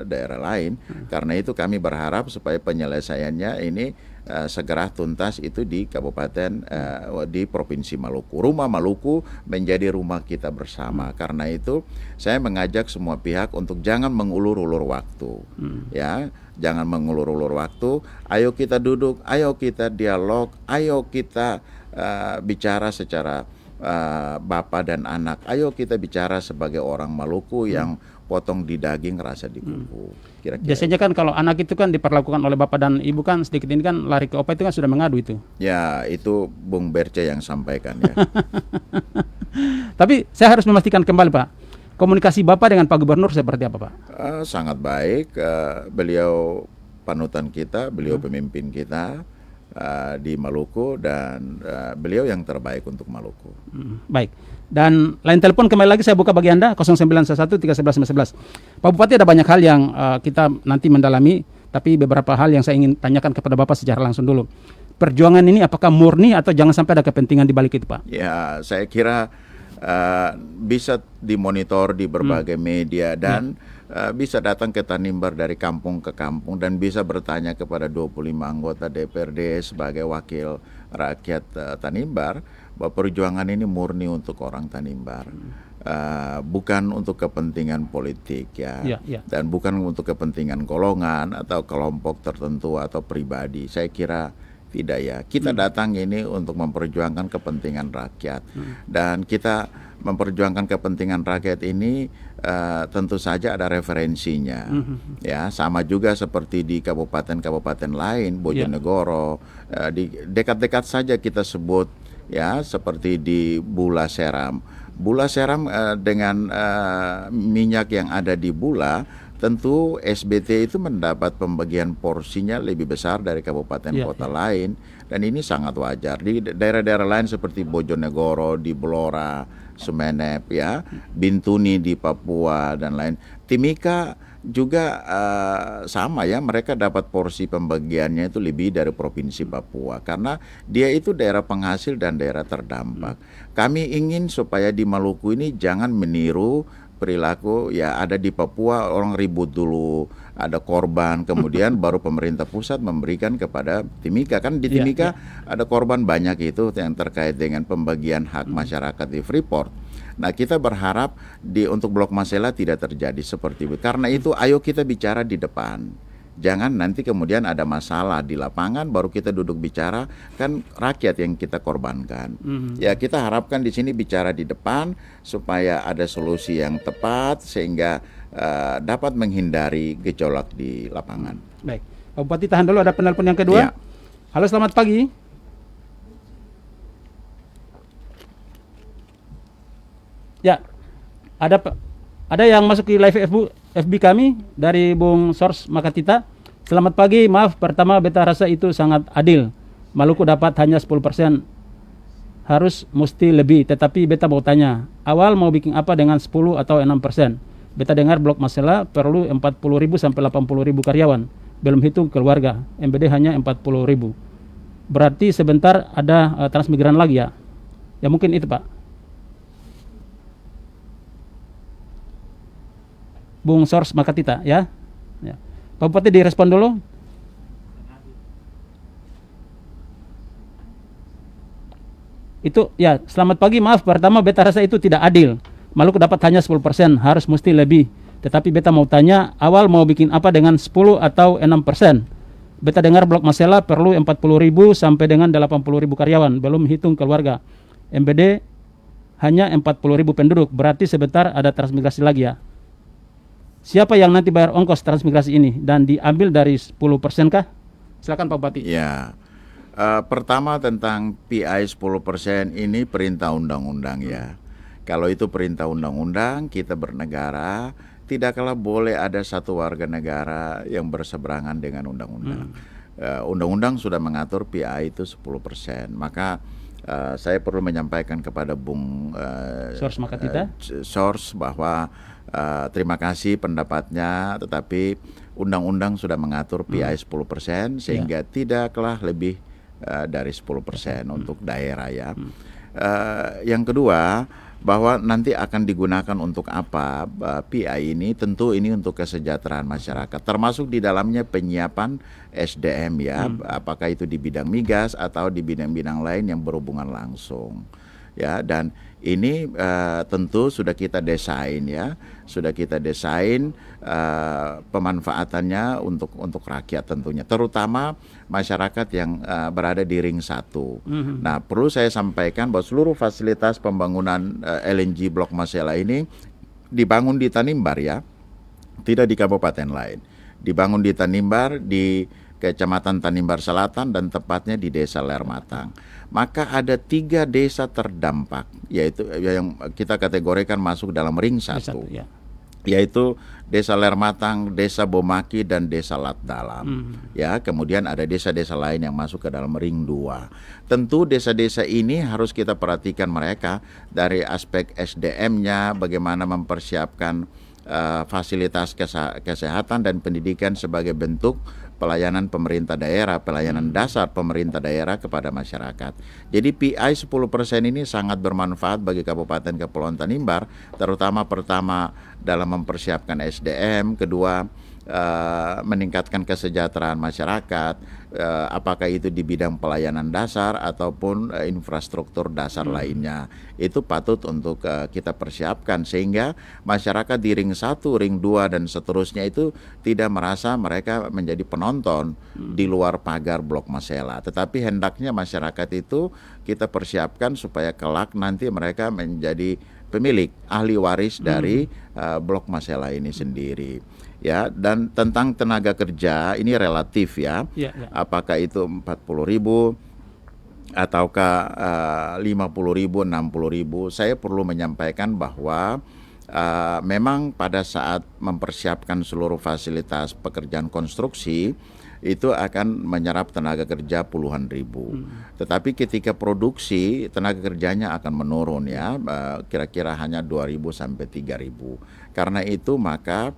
daerah lain. Karena itu kami berharap supaya penyelesaiannya ini segera tuntas itu di kabupaten di Provinsi Maluku. Rumah Maluku menjadi rumah kita bersama. Karena itu saya mengajak semua pihak untuk jangan mengulur-ulur waktu. Ya, jangan mengulur-ulur waktu. Ayo kita duduk, ayo kita dialog, ayo kita bicara secara bapak dan anak. Ayo kita bicara sebagai orang Maluku yang potong di daging rasa di kuku. Kira-kira Biasanya kan kalau anak itu kan diperlakukan oleh bapak dan ibu kan sedikit ini kan lari ke opa itu kan sudah mengadu itu. ya itu Bung Berce yang sampaikan ya. Tapi saya harus memastikan kembali Pak, komunikasi Bapak dengan Pak Gubernur seperti apa Pak? Sangat baik. Beliau panutan kita, beliau pemimpin kita di Maluku, dan beliau yang terbaik untuk Maluku. Baik. Dan lain telepon kembali lagi saya buka bagi Anda 0911 311 911. Pak Bupati, ada banyak hal yang kita nanti mendalami, tapi beberapa hal yang saya ingin tanyakan kepada Bapak secara langsung dulu. Perjuangan ini apakah murni atau jangan sampai ada kepentingan di balik itu Pak? Ya, saya kira bisa dimonitor di berbagai media dan bisa datang ke Tanimbar dari kampung ke kampung dan bisa bertanya kepada 25 anggota DPRD sebagai wakil rakyat Tanimbar bahwa perjuangan ini murni untuk orang Tanimbar, bukan untuk kepentingan politik ya. Dan bukan untuk kepentingan golongan atau kelompok tertentu atau pribadi. Saya kira tidak ya. Kita datang ini untuk memperjuangkan kepentingan rakyat, dan kita memperjuangkan kepentingan rakyat ini tentu saja ada referensinya. Ya, sama juga seperti di kabupaten-kabupaten lain, Bojonegoro, di dekat-dekat saja kita sebut ya, seperti di Bula Seram. Bula Seram dengan minyak yang ada di Bula, tentu SBT itu mendapat pembagian porsinya lebih besar dari kabupaten kota lain, dan ini sangat wajar. Di daerah-daerah lain seperti Bojonegoro, di Blora, Sumenep ya, Bintuni di Papua dan lain. Timika juga sama ya, mereka dapat porsi pembagiannya itu lebih dari provinsi Papua karena dia itu daerah penghasil dan daerah terdampak. Kami ingin supaya di Maluku ini jangan meniru perilaku ya ada di Papua, orang ribut dulu, ada korban, kemudian baru pemerintah pusat memberikan kepada Timika. Kan di Timika ada korban banyak itu yang terkait dengan pembagian hak masyarakat di Freeport. Nah, kita berharap untuk Blok Masela tidak terjadi seperti itu. Karena itu ayo kita bicara di depan. Jangan nanti kemudian ada masalah di lapangan baru kita duduk bicara, kan rakyat yang kita korbankan. Ya, kita harapkan di sini bicara di depan supaya ada solusi yang tepat sehingga dapat menghindari gejolak di lapangan. Baik, Pak Bupati tahan dulu, ada penelpon yang kedua. Halo, selamat pagi. Ya, ada yang masuk di live FB kami dari Bung Sors Makatita. Selamat pagi, maaf pertama beta rasa itu sangat adil. Maluku dapat hanya 10%. Harus mesti lebih, tetapi beta mau tanya, awal mau bikin apa dengan 10 atau 6%? Beta dengar Blok Masela perlu 40.000 sampai 80.000 karyawan, belum hitung keluarga. MBD hanya 40.000. Berarti sebentar ada transmigran lagi ya? Ya mungkin itu Pak. Bung Sors Makatita ya. Pak Bupati direspon dulu. Itu ya, selamat pagi, maaf pertama beta rasa itu tidak adil. Maluku dapat hanya 10%, harus mesti lebih. Tetapi beta mau tanya, awal mau bikin apa dengan 10 atau 6%? Beta dengar Blok Masela perlu 40.000 sampai dengan 80.000 karyawan, belum hitung keluarga. MBD hanya 40.000 penduduk, berarti sebentar ada transmigrasi lagi ya. Siapa yang nanti bayar ongkos transmigrasi ini dan diambil dari 10% kah? Silakan Pak Bupati. Ya, pertama tentang PI 10% ini perintah undang-undang ya. Kalau itu perintah undang-undang, kita bernegara, tidaklah boleh ada satu warga negara yang berseberangan dengan undang-undang. Undang-undang sudah mengatur PI itu 10%. Maka saya perlu menyampaikan kepada Bung Sors Makatita Sors bahwa terima kasih pendapatnya, tetapi undang-undang sudah mengatur PI 10% sehingga tidaklah lebih dari 10% untuk daerah ya. Yang kedua, bahwa nanti akan digunakan untuk apa PI ini, tentu ini untuk kesejahteraan masyarakat, termasuk di dalamnya penyiapan SDM ya, apakah itu di bidang migas atau di bidang-bidang lain yang berhubungan langsung ya. Dan ini tentu sudah kita desain ya, pemanfaatannya untuk rakyat tentunya, terutama masyarakat yang berada di ring 1. Nah, perlu saya sampaikan bahwa seluruh fasilitas pembangunan LNG Blok Masela ini dibangun di Tanimbar ya, tidak di kabupaten lain. Dibangun di Tanimbar, di Kecamatan Tanimbar Selatan, dan tepatnya di Desa Lermatang. Maka ada 3 desa terdampak, yaitu yang kita kategorikan masuk dalam ring 1, yaitu Desa Lermatang, Desa Bomaki, dan Desa Lat Dalam. Ya, kemudian ada desa-desa lain yang masuk ke dalam ring 2. Tentu desa-desa ini harus kita perhatikan mereka dari aspek SDM-nya, bagaimana mempersiapkan fasilitas kesehatan dan pendidikan sebagai bentuk pelayanan pemerintah daerah, pelayanan dasar pemerintah daerah kepada masyarakat. Jadi PI 10% ini sangat bermanfaat bagi Kabupaten Kepulauan Tanimbar, terutama pertama dalam mempersiapkan SDM, kedua meningkatkan kesejahteraan masyarakat, apakah itu di bidang pelayanan dasar ataupun infrastruktur dasar lainnya. Itu patut untuk kita persiapkan sehingga masyarakat di ring 1, ring 2 dan seterusnya itu tidak merasa mereka menjadi penonton di luar pagar Blok Masela. Tetapi hendaknya masyarakat itu kita persiapkan supaya kelak nanti mereka menjadi pemilik, ahli waris dari Blok Masela ini sendiri. Ya, dan tentang tenaga kerja ini relatif ya. Apakah itu 40.000 ataukah 50.000, 60.000? Saya perlu menyampaikan bahwa memang pada saat mempersiapkan seluruh fasilitas pekerjaan konstruksi itu akan menyerap tenaga kerja puluhan ribu. Tetapi ketika produksi tenaga kerjanya akan menurun ya, kira-kira hanya 2.000 sampai 3.000. Karena itu maka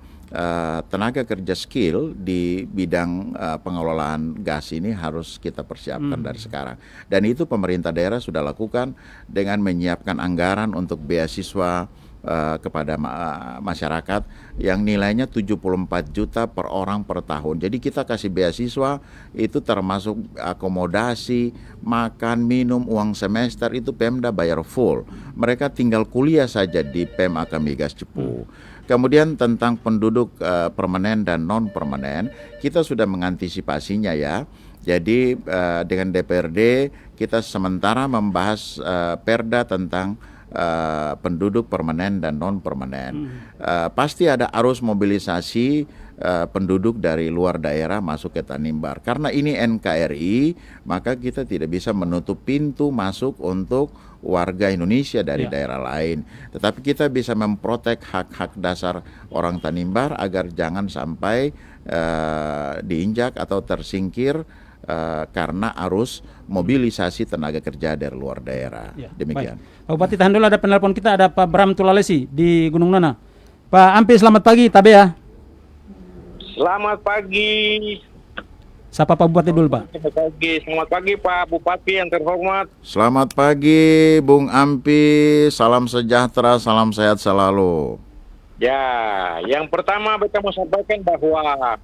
tenaga kerja skill di bidang pengelolaan gas ini harus kita persiapkan dari sekarang. Dan itu pemerintah daerah sudah lakukan dengan menyiapkan anggaran untuk beasiswa kepada masyarakat yang nilainya 74 juta per orang per tahun. Jadi kita kasih beasiswa itu termasuk akomodasi, makan, minum, uang semester itu Pemda bayar full. Mereka tinggal kuliah saja di PMAK Migas Cepu. Kemudian tentang penduduk permanen dan non permanen, kita sudah mengantisipasinya ya. Jadi dengan DPRD kita sementara membahas perda tentang penduduk permanen dan non permanen. Pasti ada arus mobilisasi penduduk dari luar daerah masuk ke Tanimbar. Karena ini NKRI, maka kita tidak bisa menutup pintu masuk untuk warga Indonesia dari daerah lain. Tetapi kita bisa memprotek hak-hak dasar orang Tanimbar agar jangan sampai diinjak atau tersingkir karena arus mobilisasi tenaga kerja dari luar daerah. Demikian. Baik. Pak Bupati, tahan dulu, ada penelpon kita, ada Pak Bram Tulalesi di Gunung Nona. Pak Ampi, selamat pagi, Tabe ya. Selamat pagi. Siapa Pak Bupati dulu, Pak? Selamat pagi Pak Bupati yang terhormat. Selamat pagi Bung Ampi, salam sejahtera, salam sehat selalu. Ya, yang pertama kita mau sampaikan bahwa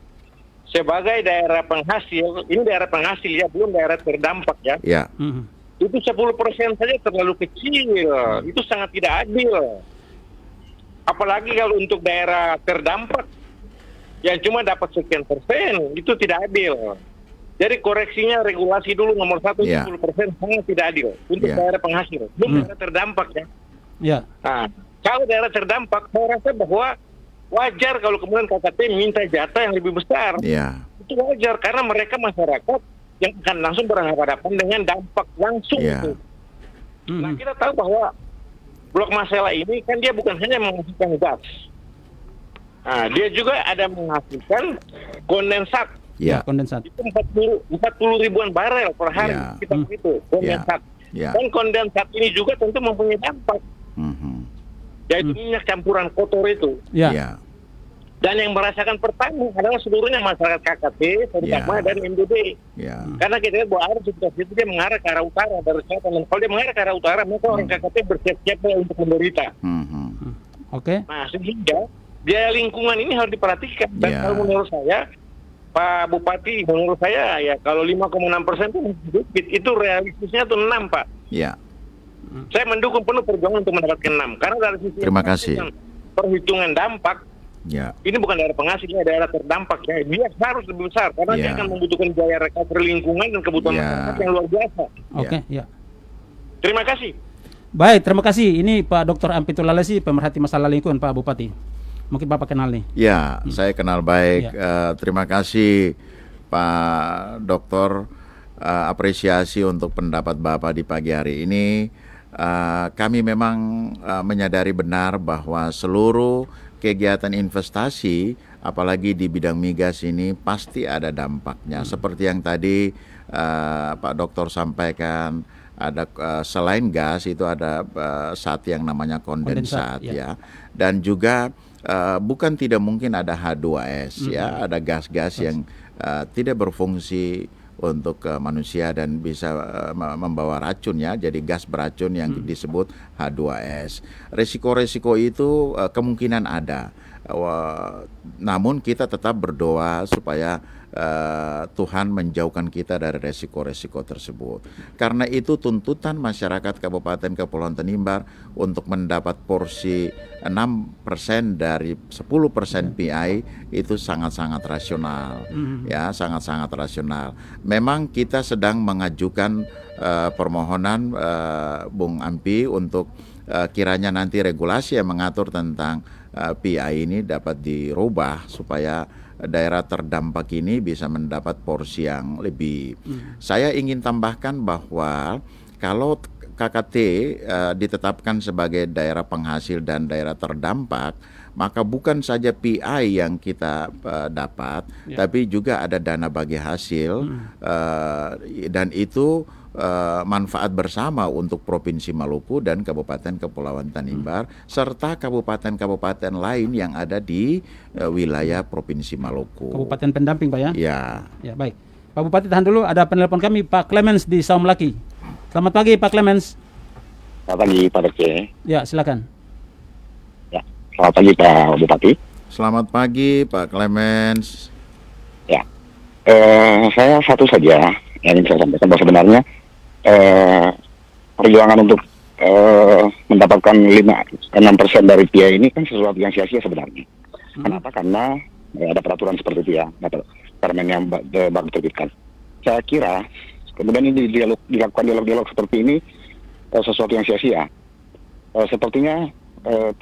sebagai daerah penghasil, ini daerah penghasil ya, belum daerah terdampak ya. Ya. Itu 10% saja terlalu kecil, itu sangat tidak adil. Apalagi kalau untuk daerah terdampak yang cuma dapat sekian persen, itu tidak adil. Jadi koreksinya regulasi dulu nomor 1 10% sangat tidak adil untuk daerah penghasil, belum daerah terdampak ya. Nah, kalau daerah terdampak, saya rasa bahwa wajar kalau kemudian KKT minta jatah yang lebih besar. Itu wajar karena mereka masyarakat yang akan langsung berhadapan dengan dampak langsung itu. Nah, kita tahu bahwa Blok Masela ini kan dia bukan hanya menghasilkan gas. Nah, dia juga ada menghasilkan kondensat. Kondensat. Itu 40 ribuan barel per hari kita begitu kondensat. Dan kondensat ini juga tentu mempunyai dampak. Yaitu minyak campuran kotor itu. Dan yang merasakan pertama adalah seluruhnya masyarakat KKT, terutama dan MDB. Karena kita lihat bahwa arus itu dia mengarah ke arah utara dari selatan. Dan kalau dia mengarah ke arah utara, maka orang KKT bersiap-siap untuk menderita. Nah, sehingga biaya lingkungan ini harus diperhatikan. Dan kalau menurut saya, Pak Bupati, menurut saya ya kalau 5,6% itu sedikit, itu realistisnya tuh 6, Pak. Saya mendukung penuh perjuangan untuk mendapatkan 6. Karena dari sisi Terima kasih. perhitungan dampak, Ya. ini bukan daerah penghasil, ini daerah terdampak. Ya. Dia harus lebih besar karena dia Ya. akan membutuhkan biaya recovery lingkungan dan kebutuhan Ya. masyarakat yang luar biasa. Oke, ya. Terima kasih. Baik, terima kasih. Ini Pak Dr. Ampitul Lalesi, pemerhati masalah lingkungan, Pak Bupati. Mungkin Bapak kenal nih. Ya, saya kenal baik. Ya. Terima kasih Pak Dokter. Apresiasi untuk pendapat Bapak di pagi hari ini. Kami memang menyadari benar bahwa seluruh kegiatan investasi, apalagi di bidang migas ini pasti ada dampaknya. Seperti yang tadi Pak Dokter sampaikan, ada selain gas itu ada zat yang namanya kondensat, ya. Dan juga bukan tidak mungkin ada H2S, ya, ada gas-gas yang tidak berfungsi untuk manusia dan bisa membawa racun, ya, jadi gas beracun yang disebut H2S. Resiko-resiko itu kemungkinan ada, namun kita tetap berdoa supaya Tuhan menjauhkan kita dari resiko-resiko tersebut. Karena itu tuntutan masyarakat Kabupaten Kepulauan Tanimbar untuk mendapat porsi 6% dari 10% PI itu sangat-sangat rasional, ya, sangat-sangat rasional. Memang kita sedang mengajukan permohonan Bung Ampi untuk kiranya nanti regulasi yang mengatur tentang PI ini dapat dirubah supaya daerah terdampak ini bisa mendapat porsi yang lebih. Saya ingin tambahkan bahwa kalau KKT ditetapkan sebagai daerah penghasil dan daerah terdampak, maka bukan saja PI yang kita dapat, tapi juga ada dana bagi hasil, dan itu manfaat bersama untuk Provinsi Maluku dan Kabupaten Kepulauan Tanimbar serta kabupaten-kabupaten lain yang ada di wilayah Provinsi Maluku. Kabupaten pendamping, Pak, ya? Ya. Ya, baik. Pak Bupati, tahan dulu, ada penelpon kami, Pak Clemens di Saum Laki. Selamat pagi, Pak Clemens. Selamat pagi, Pak Dr. Ya, silakan. Ya, selamat pagi, Pak Bupati. Selamat pagi, Pak Clemens. Ya, saya satu saja yang ingin saya sampaikan bahwa sebenarnya perjuangan untuk mendapatkan 6% dari PIA ini kan sesuatu yang sia-sia sebenarnya. Kenapa? Karena ada peraturan seperti itu, ya, permen yang baru terbitkan. Saya kira kemudian ini dilakukan dialog seperti ini sesuatu yang sia-sia. Sepertinya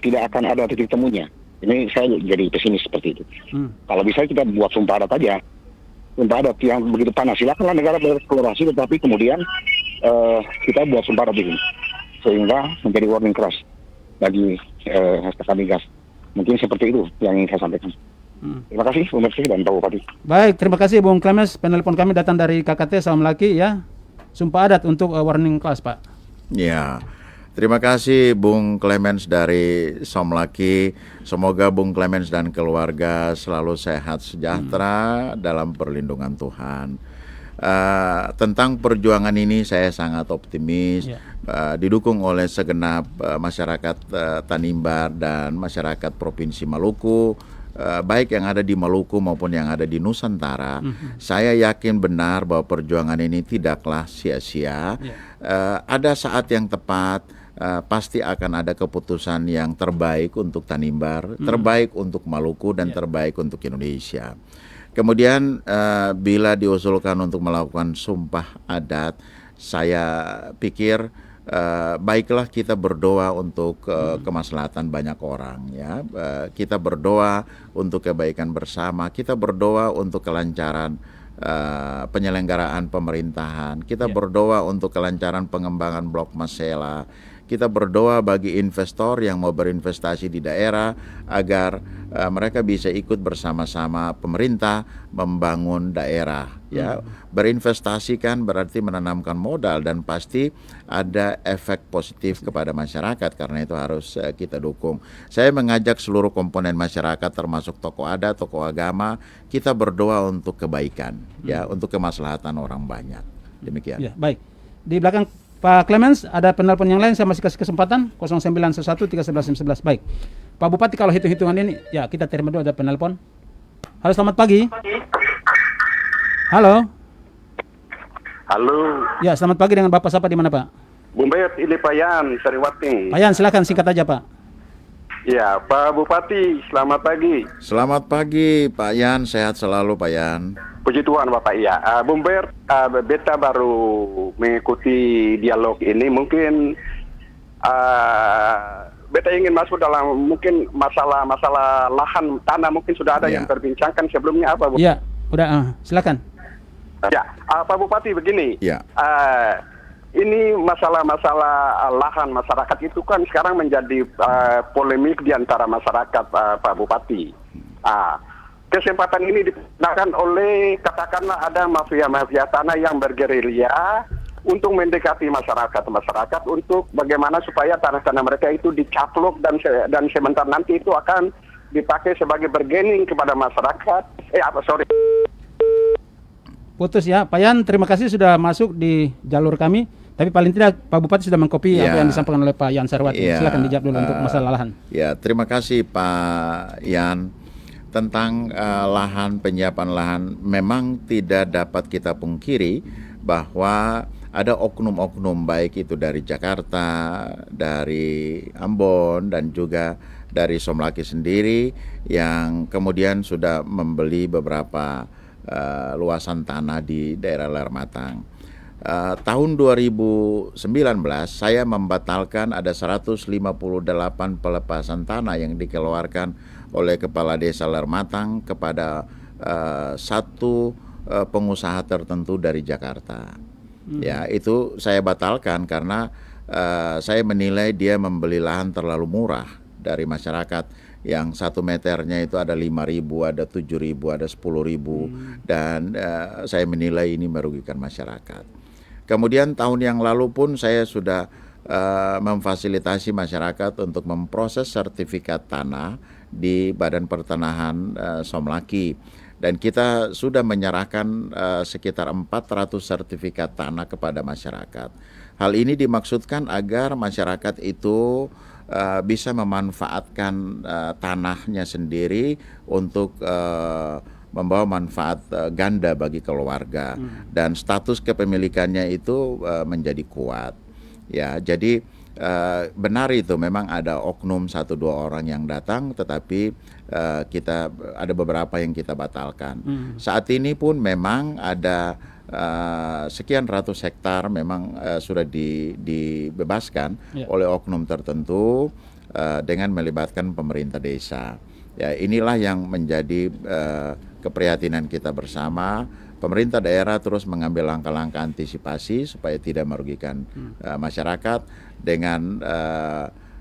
tidak akan ada titik temunya. Ini saya jadi pesimis seperti itu. Kalau bisa kita buat sumpah adat aja. Sumpah adat yang begitu panas. Silakanlah negara bereksplorasi, tetapi kemudian kita buat sumpah adat ini sehingga menjadi warning keras bagi STK Migas. Mungkin seperti itu yang ingin saya sampaikan. Terima kasih Bung Mersi dan Pak Bupati. Baik, terima kasih Bung Clemens. Penelpon kami datang dari KKT Saum Laki, ya. Sumpah adat untuk warning kelas, Pak. Ya. Terima kasih Bung Clemens dari Saum Laki. Semoga Bung Clemens dan keluarga selalu sehat sejahtera dalam perlindungan Tuhan. Tentang perjuangan ini saya sangat optimis, didukung oleh segenap masyarakat Tanimbar dan masyarakat Provinsi Maluku, baik yang ada di Maluku maupun yang ada di Nusantara. Saya yakin benar bahwa perjuangan ini tidaklah sia-sia. Ada saat yang tepat, pasti akan ada keputusan yang terbaik untuk Tanimbar, terbaik untuk Maluku, dan terbaik untuk Indonesia. Kemudian bila diusulkan untuk melakukan sumpah adat, saya pikir baiklah kita berdoa untuk kemaslahatan banyak orang, ya. Kita berdoa untuk kebaikan bersama, kita berdoa untuk kelancaran penyelenggaraan pemerintahan, kita berdoa untuk kelancaran pengembangan Blok Masela. Kita berdoa bagi investor yang mau berinvestasi di daerah agar mereka bisa ikut bersama-sama pemerintah membangun daerah, ya. Berinvestasi kan berarti menanamkan modal dan pasti ada efek positif kepada masyarakat, karena itu harus kita dukung. Saya mengajak seluruh komponen masyarakat termasuk tokoh adat, tokoh agama, kita berdoa untuk kebaikan, ya, untuk kemaslahatan orang banyak. Demikian. Ya, baik. Di belakang Pak Clemens, ada penelpon yang lain, saya masih kasih kesempatan 0911 311 11. Baik. Pak Bupati, kalau hitung-hitungan ini, ya kita terima dulu, ada penelpon. Halo, selamat pagi. Halo. Halo. Ya, selamat pagi, dengan Bapak siapa di mana, Pak? Bumbet, ini Pak Yan, Sariwati. Pak Yan, silakan singkat aja Pak. Ya, Pak Bupati, selamat pagi. Selamat pagi Pak Yan, sehat selalu Pak Yan. Puji Tuhan Bapak ya. Bumber, beta baru mengikuti dialog ini. Mungkin beta ingin masuk dalam mungkin masalah lahan tanah mungkin sudah ada yang terbincangkan sebelumnya apa Bu? Iya, udah silakan. Ya, Pak Bupati begini. Ya. Ini masalah lahan masyarakat itu kan sekarang menjadi polemik di antara masyarakat Pak Bupati. Kesempatan ini digunakan oleh katakanlah ada mafia-mafia tanah yang bergerilya untuk mendekati masyarakat untuk bagaimana supaya tanah-tanah mereka itu dicaplok dan sebentar nanti itu akan dipakai sebagai bargaining kepada masyarakat. Putus ya, Pak Yan, terima kasih sudah masuk di jalur kami. Tapi paling tidak Pak Bupati sudah mengkopi apa yang disampaikan oleh Pak Yan Sariwati. Silakan dijawab dulu untuk masalah lahan. Ya, terima kasih Pak Yan. Tentang penyiapan lahan, memang tidak dapat kita pungkiri bahwa ada oknum-oknum baik itu dari Jakarta, dari Ambon, dan juga dari Somlaki sendiri yang kemudian sudah membeli beberapa luasan tanah di daerah Lermatang. Tahun 2019 saya membatalkan ada 158 pelepasan tanah yang dikeluarkan oleh Kepala Desa Lermatang kepada satu pengusaha tertentu dari Jakarta. Ya, itu saya batalkan karena saya menilai dia membeli lahan terlalu murah dari masyarakat yang 1 meternya itu ada 5.000, ada 7.000, ada 10.000 dan saya menilai ini merugikan masyarakat. Kemudian tahun yang lalu pun saya sudah memfasilitasi masyarakat untuk memproses sertifikat tanah di Badan Pertanahan Somlaki dan kita sudah menyerahkan sekitar 400 sertifikat tanah kepada masyarakat. Hal ini dimaksudkan agar masyarakat itu bisa memanfaatkan tanahnya sendiri untuk membawa manfaat ganda bagi keluarga dan status kepemilikannya itu menjadi kuat. Ya, jadi benar itu memang ada oknum 1-2 orang yang datang, tetapi kita ada beberapa yang kita batalkan. Saat ini pun memang ada sekian ratus hektar memang sudah dibebaskan oleh oknum tertentu dengan melibatkan pemerintah desa. Ya, inilah yang menjadi keprihatinan kita bersama. Pemerintah daerah terus mengambil langkah-langkah antisipasi supaya tidak merugikan masyarakat dengan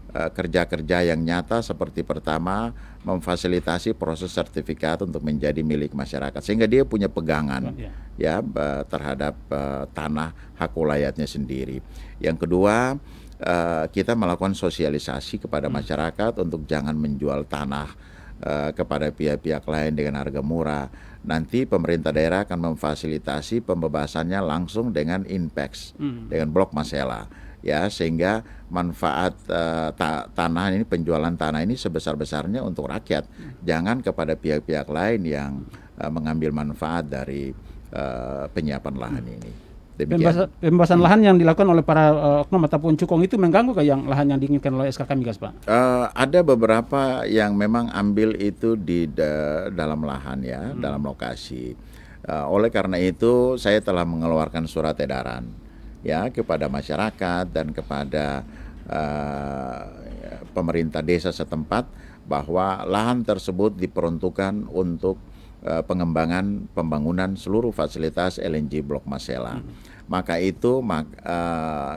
kerja-kerja yang nyata seperti pertama memfasilitasi proses sertifikat untuk menjadi milik masyarakat sehingga dia punya pegangan terhadap tanah hak wilayahnya sendiri. Yang kedua, kita melakukan sosialisasi kepada masyarakat untuk jangan menjual tanah kepada pihak-pihak lain dengan harga murah. Nanti pemerintah daerah akan memfasilitasi pembebasannya langsung dengan INPEX, dengan blok masela, ya, sehingga manfaat tanah ini, penjualan tanah ini sebesar-besarnya untuk rakyat, jangan kepada pihak-pihak lain yang mengambil manfaat dari penyiapan lahan ini. Pembebasan lahan yang dilakukan oleh para oknum ataupun cukong itu mengganggu ke yang lahan yang diinginkan oleh SKK Migas, Pak? Ada beberapa yang memang ambil itu di dalam lahan ya, dalam lokasi. Oleh karena itu saya telah mengeluarkan surat edaran ya kepada masyarakat dan kepada pemerintah desa setempat bahwa lahan tersebut diperuntukkan untuk pengembangan pembangunan seluruh fasilitas LNG Blok Masela. Maka itu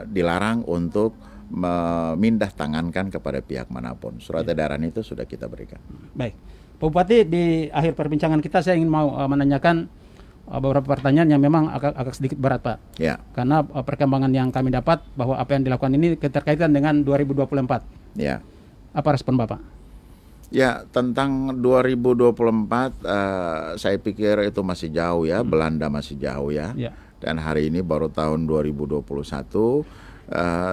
dilarang untuk memindah tangankan kepada pihak manapun. Surat edaran itu sudah kita berikan. Baik, Pak Bupati, di akhir perbincangan kita saya ingin mau menanyakan beberapa pertanyaan yang memang agak sedikit berat, Pak. Ya. Karena perkembangan yang kami dapat bahwa apa yang dilakukan ini keterkaitan dengan 2024. Ya. Apa respon Bapak? Ya, tentang 2024 saya pikir itu masih jauh ya, Belanda masih jauh ya. Dan hari ini baru tahun 2021,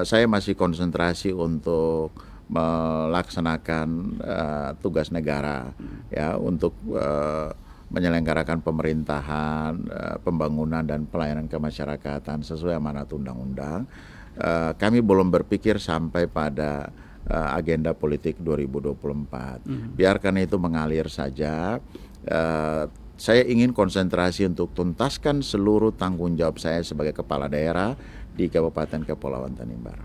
saya masih konsentrasi untuk melaksanakan tugas negara ya, untuk menyelenggarakan pemerintahan, pembangunan dan pelayanan kemasyarakatan sesuai amanat undang-undang. kami belum berpikir sampai pada agenda politik 2024. Biarkan itu mengalir saja. Saya ingin konsentrasi untuk tuntaskan seluruh tanggung jawab saya sebagai kepala daerah di Kabupaten Kepulauan Tanimbar.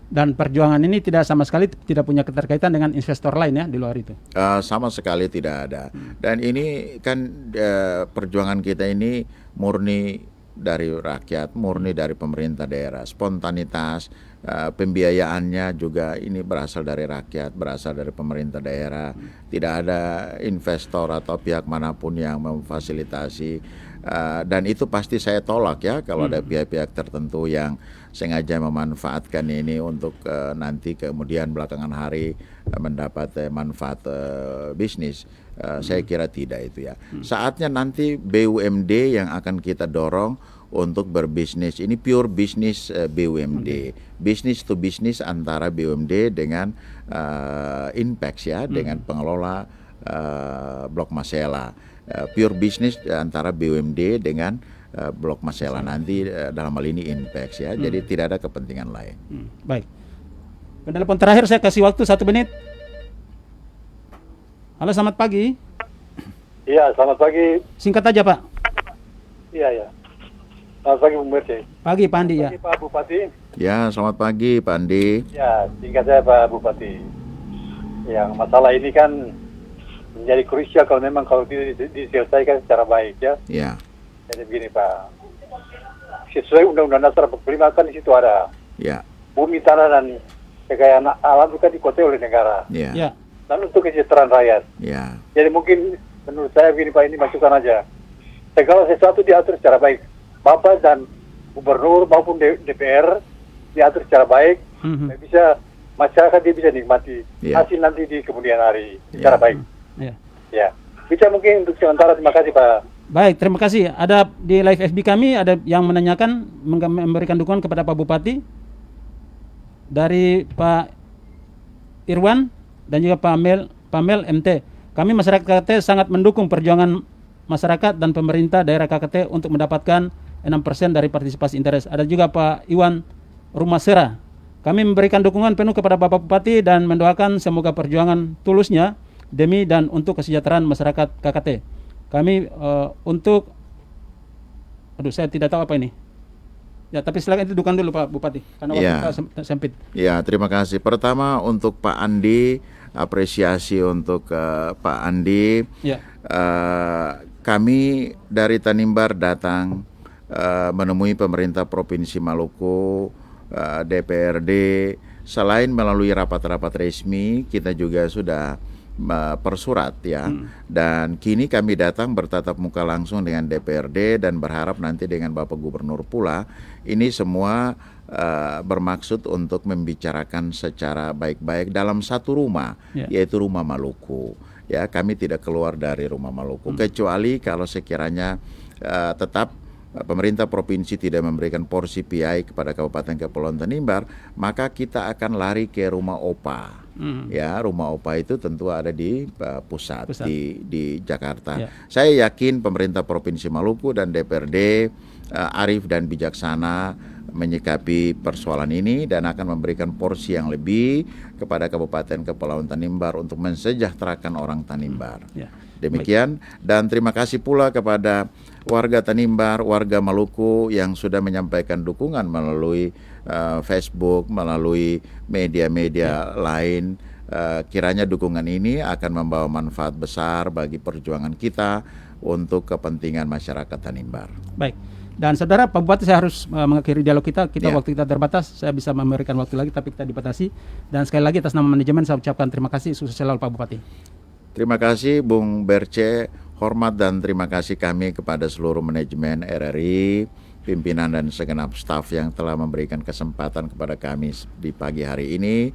Dan perjuangan ini tidak sama sekali tidak punya keterkaitan dengan investor lain ya di luar itu? Sama sekali tidak ada. Dan ini kan perjuangan kita ini murni dari rakyat, murni dari pemerintah daerah. Spontanitas, pembiayaannya juga ini berasal dari rakyat, berasal dari pemerintah daerah. Tidak ada investor atau pihak manapun yang memfasilitasi. Dan itu pasti saya tolak ya kalau ada pihak-pihak tertentu yang sengaja memanfaatkan ini untuk nanti kemudian belakangan hari mendapat manfaat bisnis. Saya kira tidak itu ya. Saatnya nanti BUMD yang akan kita dorong untuk berbisnis. Ini pure bisnis BUMD, bisnis to bisnis antara BUMD dengan Inpex ya, dengan pengelola Blok Masela. Pure bisnis antara BUMD dengan Blok Masela nanti dalam hal ini Inpex ya. Jadi tidak ada kepentingan lain. Baik. Penelpon terakhir saya kasih waktu 1 menit. Halo, selamat pagi. Iya, selamat pagi. Singkat aja, Pak. Iya. Selamat pagi, Bung Berce. Pagi, Pak Andi ya. Pagi, Pak Bupati. Ya, selamat pagi, Pak Andi. Ya, singkat saya, Pak Bupati. Yang masalah ini kan menjadi krusial kalau memang diselesaikan secara baik ya. Ya. Jadi begini, Pak. Sesuai Undang-Undang Dasar 45 kan di situ ada. Ya. Bumi, tanah dan kekayaan alam itu kan dikuasai oleh negara. Ya. Dan untuk kesejahteraan rakyat. Ya. Jadi mungkin menurut saya begini Pak, ini masukan aja. Segala sesuatu diatur secara baik. Bapak dan Gubernur maupun DPR diatur secara baik. Bisa masyarakat dia bisa nikmati hasil nanti di kemudian hari secara baik. Ya. Bisa mungkin untuk sementara. Terima kasih Pak. Baik, terima kasih. Ada di live FB kami ada yang menanyakan memberikan dukungan kepada Pak Bupati dari Pak Irwan dan juga Pak Amel MT. Kami masyarakat KKT sangat mendukung perjuangan masyarakat dan pemerintah daerah KKT untuk mendapatkan 6% dari partisipasi interest. Ada juga Pak Iwan Rumasera. Kami memberikan dukungan penuh kepada Bapak Bupati dan mendoakan semoga perjuangan tulusnya demi dan untuk kesejahteraan masyarakat KKT. Kami saya tidak tahu apa ini. Ya, tapi silakan itu dukungan dulu Pak Bupati karena waktu kita sempit. Ya, terima kasih. Pertama untuk Pak Andi, apresiasi untuk Pak Andi. Ya. Kami dari Tanimbar datang menemui pemerintah Provinsi Maluku, DPRD. Selain melalui rapat-rapat resmi, kita juga sudah persurat ya. Dan kini kami datang bertatap muka langsung dengan DPRD dan berharap nanti dengan Bapak Gubernur pula. Ini semua bermaksud untuk membicarakan secara baik-baik dalam satu rumah, yaitu Rumah Maluku. Ya, kami tidak keluar dari Rumah Maluku kecuali kalau sekiranya tetap pemerintah provinsi tidak memberikan porsi PI kepada Kabupaten Kepulauan Tanimbar, maka kita akan lari ke Rumah OPA. Ya, Rumah OPA itu tentu ada di pusat. Di Jakarta. Saya yakin pemerintah Provinsi Maluku dan DPRD arif dan bijaksana menyikapi persoalan ini dan akan memberikan porsi yang lebih kepada Kabupaten Kepulauan Tanimbar untuk mensejahterakan orang Tanimbar. Demikian, dan terima kasih pula kepada warga Tanimbar, warga Maluku yang sudah menyampaikan dukungan melalui Facebook, melalui media-media lain. Kiranya dukungan ini akan membawa manfaat besar bagi perjuangan kita untuk kepentingan masyarakat Tanimbar. Baik. Dan saudara Pak Bupati, saya harus mengakhiri dialog kita. Waktu kita terbatas. Saya bisa memberikan waktu lagi tapi kita dibatasi. Dan sekali lagi atas nama manajemen saya ucapkan terima kasih. Sukses selalu Pak Bupati. Terima kasih Bung Berce. Hormat dan terima kasih kami kepada seluruh manajemen RRI, pimpinan dan segenap staf yang telah memberikan kesempatan kepada kami di pagi hari ini.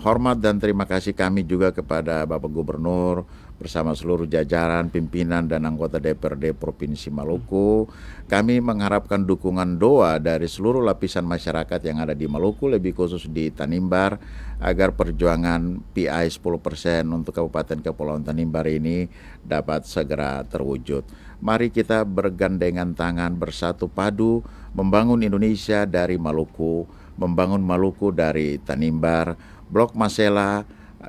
Hormat dan terima kasih kami juga kepada Bapak Gubernur bersama seluruh jajaran, pimpinan dan anggota DPRD Provinsi Maluku. Kami mengharapkan dukungan doa dari seluruh lapisan masyarakat yang ada di Maluku, lebih khusus di Tanimbar, agar perjuangan PI 10% untuk Kabupaten Kepulauan Tanimbar ini dapat segera terwujud. Mari kita bergandengan tangan, bersatu padu, membangun Indonesia dari Maluku, membangun Maluku dari Tanimbar. Blok Masela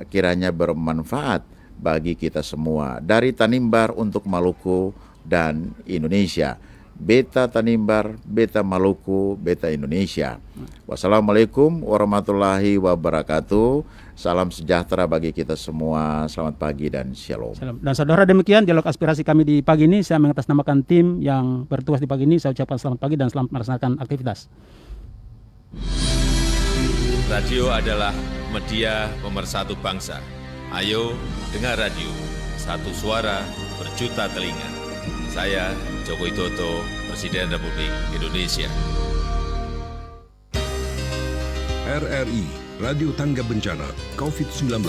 kiranya bermanfaat bagi kita semua, dari Tanimbar untuk Maluku dan Indonesia. Beta Tanimbar, Beta Maluku, Beta Indonesia. Wassalamualaikum warahmatullahi wabarakatuh. Salam sejahtera bagi kita semua. Selamat pagi dan shalom. Dan saudara, demikian dialog aspirasi kami di pagi ini. Saya mengatasnamakan tim yang bertugas di pagi ini. Saya ucapkan selamat pagi dan selamat melaksanakan aktivitas. Radio adalah media pemersatu bangsa. Ayo dengar radio, satu suara berjuta telinga. Saya Joko Widodo, Presiden Republik Indonesia. RRI, Radio Tangga Bencana COVID-19.